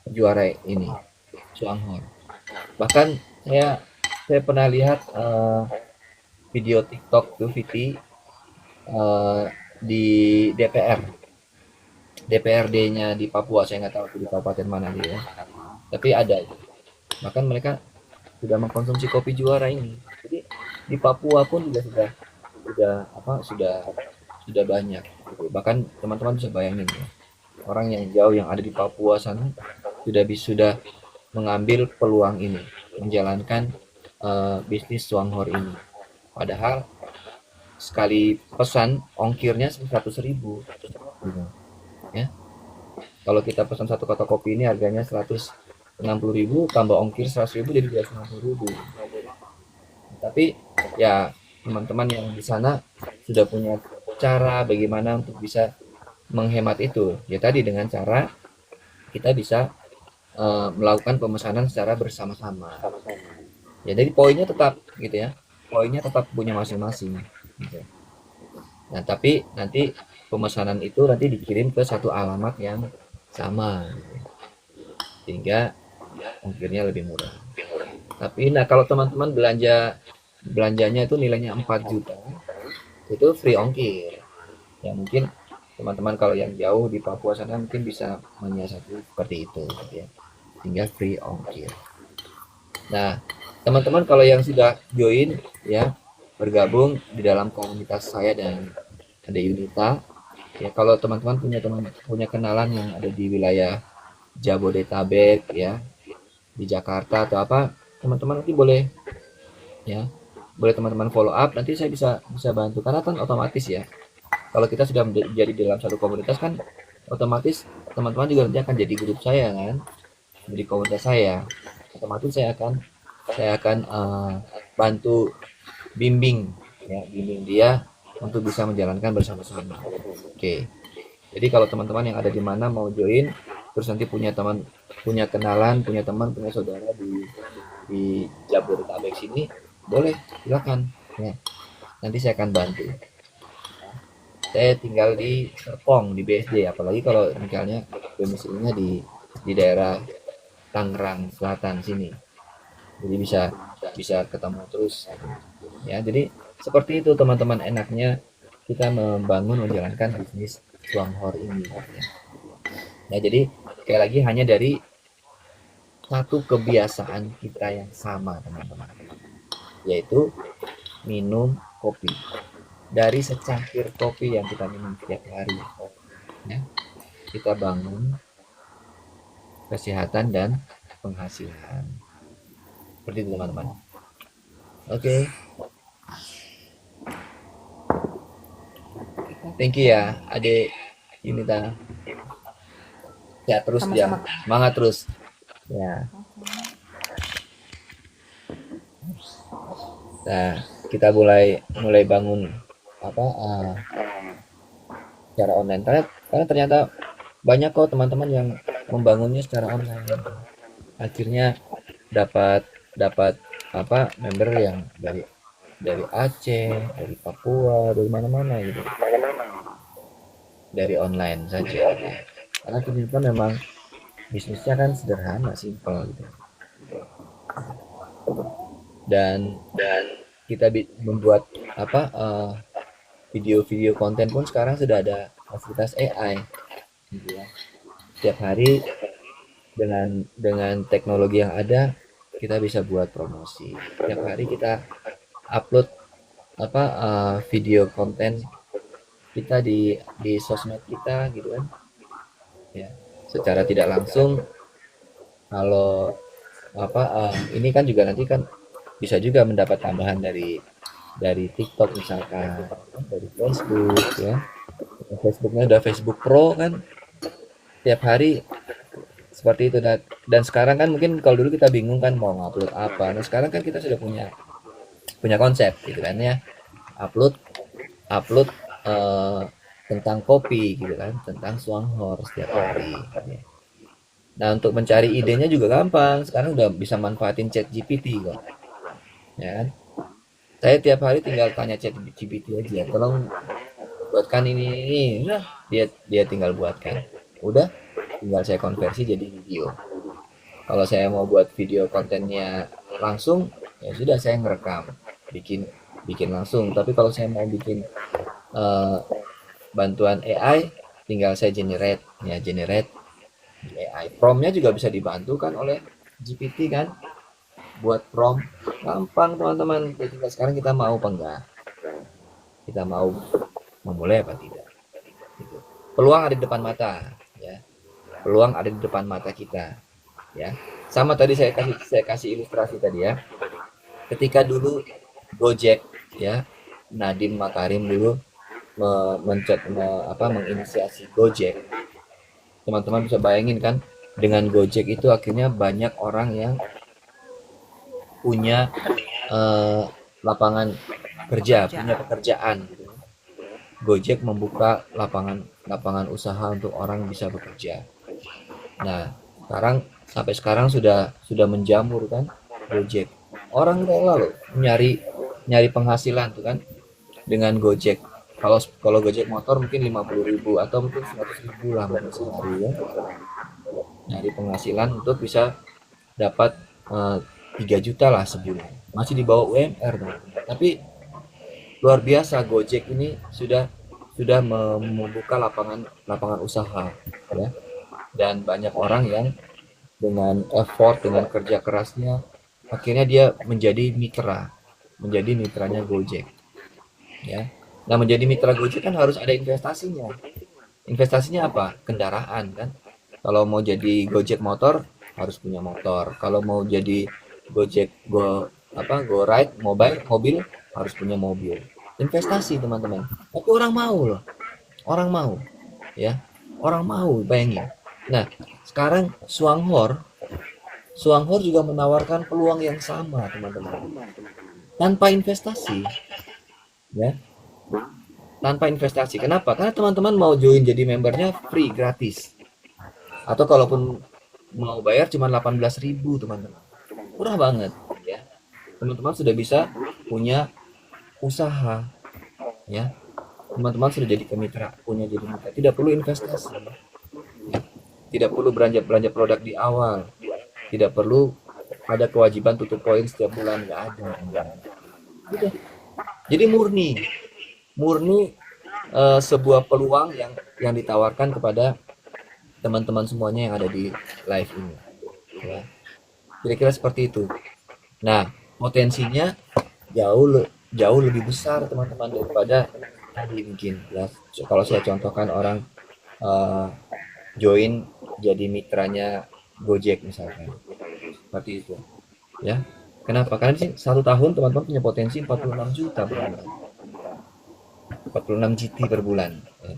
juara ini Suanghor. Bahkan saya pernah lihat video TikTok tuh Viti di DPR DPRD-nya di Papua, saya nggak tahu di kabupaten mana dia ya, tapi ada itu. Bahkan mereka sudah mengkonsumsi kopi juara ini. Jadi di Papua pun juga sudah banyak gitu. Bahkan teman-teman bisa bayangin ya, orang yang jauh yang ada di Papua sana sudah mengambil peluang ini, menjalankan bisnis Swanghor ini. Padahal sekali pesan ongkirnya 100.000 gitu, ya. Kalau kita pesan satu kotak kopi ini harganya 160.000, tambah ongkir 100.000 jadi 250.000. Tapi ya teman-teman yang di sana sudah punya cara bagaimana untuk bisa menghemat itu. Ya tadi dengan cara kita bisa melakukan pemesanan secara bersama-sama. Ya jadi poinnya tetap gitu ya. Poinnya tetap punya masing-masing gitu. Nah, tapi nanti pemesanan itu nanti dikirim ke satu alamat yang sama gitu. Sehingga ongkirnya lebih murah. Tapi nah kalau teman-teman belanjanya itu nilainya 4 juta, itu free ongkir. Ya mungkin teman-teman kalau yang jauh di Papua sana mungkin bisa menyiasati seperti itu gitu ya. Sehingga free ongkir. Nah, teman-teman kalau yang sudah join ya, bergabung di dalam komunitas saya dan ada Yunita, ya kalau teman-teman punya kenalan yang ada di wilayah Jabodetabek ya, di Jakarta atau apa, teman-teman nanti boleh ya, boleh teman-teman follow up, nanti saya bisa bisa bantu karena kan otomatis ya. Kalau kita sudah menjadi dalam satu komunitas kan otomatis teman-teman juga nanti akan jadi grup saya kan, jadi komunitas saya. Otomatis saya akan bantu bimbing ya, bimbing dia untuk bisa menjalankan bersama-sama. Oke. Jadi kalau teman-teman yang ada di mana mau join, terus nanti punya teman, punya kenalan, punya teman, punya saudara di Jabodetabek sini, boleh silakan. Ya, nanti saya akan bantu. Saya tinggal di Serpong di BSD, apalagi kalau misalnya domisilinya di daerah Tangerang Selatan sini. Jadi bisa bisa ketemu terus. Ya, jadi seperti itu teman-teman enaknya kita membangun menjalankan bisnis Suanghor ini. Ya. Nah, jadi sekali lagi hanya dari satu kebiasaan kita yang sama teman-teman, yaitu minum kopi. Dari secangkir kopi yang kita minum setiap hari, ya, kita bangun kesehatan dan penghasilan. Seperti itu teman-teman. Oke, thank you ya, Adik Yunita. Ya terus dia Sama-sama. semangat terus. Ya, nah kita mulai bangun apa secara online. Karena ternyata banyak kok teman-teman yang membangunnya secara online. Akhirnya dapat dapat apa member yang dari Aceh, dari Papua, dari mana-mana gitu. Dari online saja. Karena ternyata memang bisnisnya kan sederhana, simpel gitu. Dan kita membuat apa video-video konten pun sekarang sudah ada fasilitas AI gitu ya. Setiap hari dengan teknologi yang ada kita bisa buat promosi. Setiap hari kita upload apa video konten kita di sosmed kita gitu kan. Ya, secara tidak langsung kalau apa ini kan juga nanti kan bisa juga mendapat tambahan dari TikTok misalkan, dari Facebook ya. Facebooknya udah Facebook Pro kan, tiap hari seperti itu. Dan sekarang kan mungkin kalau dulu kita bingung kan mau ngupload apa, nah sekarang kan kita sudah punya konsep gitu kan ya, upload upload eh, tentang kopi gitu kan, tentang Suanghor setiap hari. Nah untuk mencari idenya juga gampang, sekarang udah bisa manfaatin chat GPT kok ya kan. Saya tiap hari tinggal tanya chat GPT aja, tolong buatkan ini, nah dia dia tinggal buatkan, udah tinggal saya konversi jadi video. Kalau saya mau buat video kontennya langsung, ya sudah saya ngerekam, bikin bikin langsung. Tapi kalau saya mau bikin eh, bantuan AI, tinggal saya generate, ya generate di AI. Promnya juga bisa dibantu kan oleh GPT kan, buat prom gampang teman-teman. Tinggal sekarang kita mau apa enggak, kita mau memulai apa tidak. Gitu. Peluang ada di depan mata, ya. Peluang ada di depan mata kita, ya. Sama tadi saya kasih ilustrasi tadi ya. Ketika dulu Gojek ya, Nadiem Makarim dulu menginisiasi Gojek. Teman-teman bisa bayangin kan, dengan Gojek itu akhirnya banyak orang yang punya eh, lapangan kerja, punya Pekerjaan. pekerjaan gitu. Gojek membuka lapangan lapangan usaha untuk orang bisa bekerja. Nah, sampai sekarang sudah menjamur kan Gojek. Orang rela loh nyari nyari penghasilan tuh kan dengan Gojek. Kalau kalau Gojek motor mungkin 50.000 atau mungkin 100.000 lah mungkin sehari ya. Nyari penghasilan untuk bisa dapat 3 juta lah sebulan. Masih di bawah UMR tuh. Tapi luar biasa Gojek ini sudah membuka lapangan lapangan usaha ya, dan banyak orang yang dengan effort, dengan kerja kerasnya akhirnya dia menjadi mitranya Gojek ya. Nah, menjadi mitra Gojek kan harus ada investasinya. Investasinya apa? Kendaraan kan. Kalau mau jadi Gojek motor harus punya motor. Kalau mau jadi Gojek Go Ride mobil harus punya mobil. Investasi teman-teman. Tapi orang mau loh. Orang mau ya. Orang mau, bayangin. Nah, sekarang Suanghor juga menawarkan peluang yang sama teman-teman. Tanpa investasi ya. Tanpa investasi. Kenapa? Karena teman-teman mau join jadi membernya free, gratis. Atau kalaupun mau bayar cuma 18.000 teman-teman. Murah banget ya. Teman-teman sudah bisa punya usaha ya. Teman-teman sudah jadi kemitra, punya jadi mitra. Tidak perlu investasi. Ya. Tidak perlu belanja produk di awal. Tidak perlu ada kewajiban tutup poin setiap bulan, nggak ada. Udah. Jadi murni sebuah peluang yang ditawarkan kepada teman-teman semuanya yang ada di live ini ya. Kira-kira seperti itu. Nah, potensinya jauh lebih besar teman-teman daripada tadi mungkin ya. Kalau saya contohkan orang eh, join jadi mitranya Gojek misalkan, seperti itu ya. Kenapa? Karena sih 1 tahun teman-teman punya potensi 46 juta per bulan, 46 GT per bulan ya.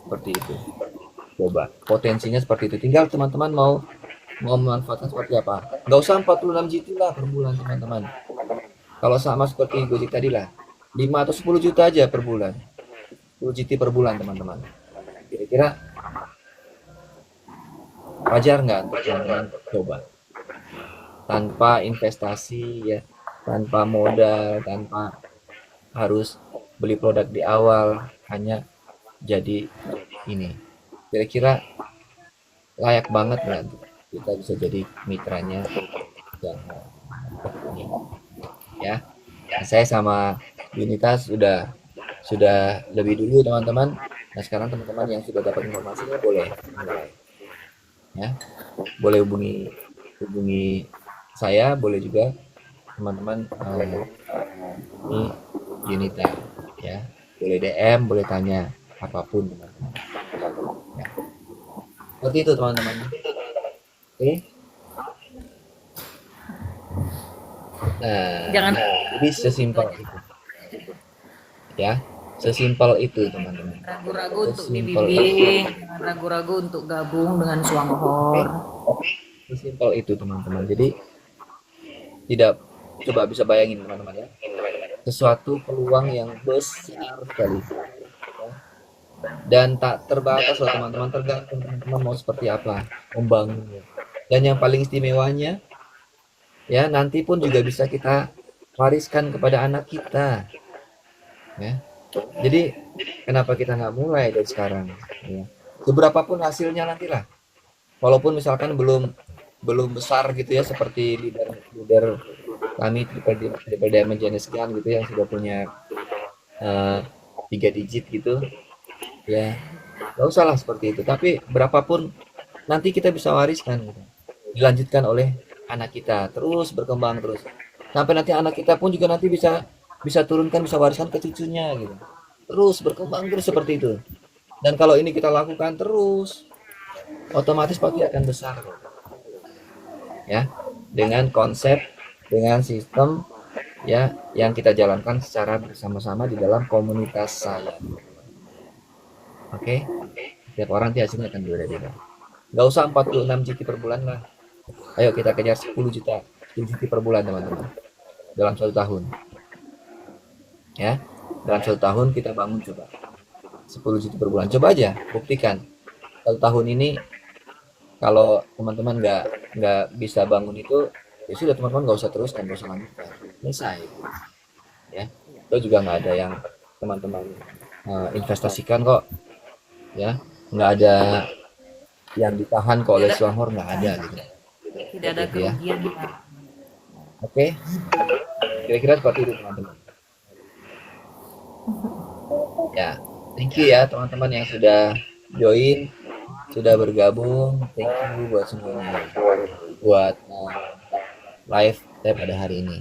Seperti itu. Coba potensinya seperti itu, tinggal teman-teman mau mau memanfaatkan seperti apa. Nggak usah 46 GT lah per bulan teman-teman, kalau sama seperti Gojek tadi lah 5 atau 10 juta aja per bulan, 10 GT per bulan teman-teman. Kira-kira wajar nggak untuk teman-teman coba, tanpa investasi ya, tanpa modal, tanpa harus beli produk di awal, hanya jadi ini. Kira-kira layak banget nggak kita bisa jadi mitranya yang ini ya. Nah, saya sama Yunita sudah lebih dulu teman-teman. Nah, sekarang teman-teman yang sudah dapat informasinya boleh mulai ya, boleh hubungi saya, boleh juga teman-teman ini Yunita ya, boleh DM, boleh tanya apapun teman-teman ya. Seperti itu teman-teman. Oke. Nah, Jangan jadi sesimpel itu ya, sesimpel itu teman-teman, ragu-ragu untuk sesimpel itu. dibimbing, jangan ragu-ragu untuk gabung dengan Suanghor. Sesimpel itu teman-teman. Jadi tidak, coba bisa bayangin teman-teman ya, sesuatu peluang yang besar sekali ya. Dan tak terbatas loh teman-teman, tergantung teman-teman mau seperti apa membangunnya. Dan yang paling istimewanya ya, nanti pun juga bisa kita wariskan kepada anak kita ya. Jadi kenapa kita nggak mulai dari sekarang ya? Seberapa pun hasilnya nantilah, walaupun misalkan belum belum besar gitu ya, seperti leader kami Triple Diamond Genesekian gitu yang sudah punya 3 digit gitu ya, nggak usah lah seperti itu. Tapi berapapun nanti kita bisa wariskan gitu, dilanjutkan oleh anak kita, terus berkembang terus sampai nanti anak kita pun juga nanti bisa bisa turunkan, bisa wariskan ke cucunya gitu, terus berkembang terus seperti itu. Dan kalau ini kita lakukan terus, otomatis pasti akan besar kok ya, dengan konsep, dengan sistem ya yang kita jalankan secara bersama-sama di dalam komunitas saya. Oke, setiap orang nanti hasilnya akan berbeda-beda. Nggak usah 46 GT per bulan lah. Ayo kita kejar 10 juta, 10 GT per bulan teman-teman. Dalam 1 tahun, ya. Dalam 1 tahun kita bangun coba 10 GT per bulan. Coba aja, buktikan. 1 tahun ini kalau teman-teman nggak bisa bangun itu, ya sudah teman-teman nggak usah teruskan, nggak usah lanjutkan. Selesai, ya. Itu juga nggak ada yang teman-teman investasikan kok, ya. Nggak ada yang ditahan kok oleh Selangor, nggak ada gitu. Tidak ada Gitu ya. kerugian, Pak. Oke, kira-kira seperti itu teman-teman. Ya, thank you ya teman-teman yang sudah join, sudah bergabung. Thank you buat semuanya, buat live pada hari ini.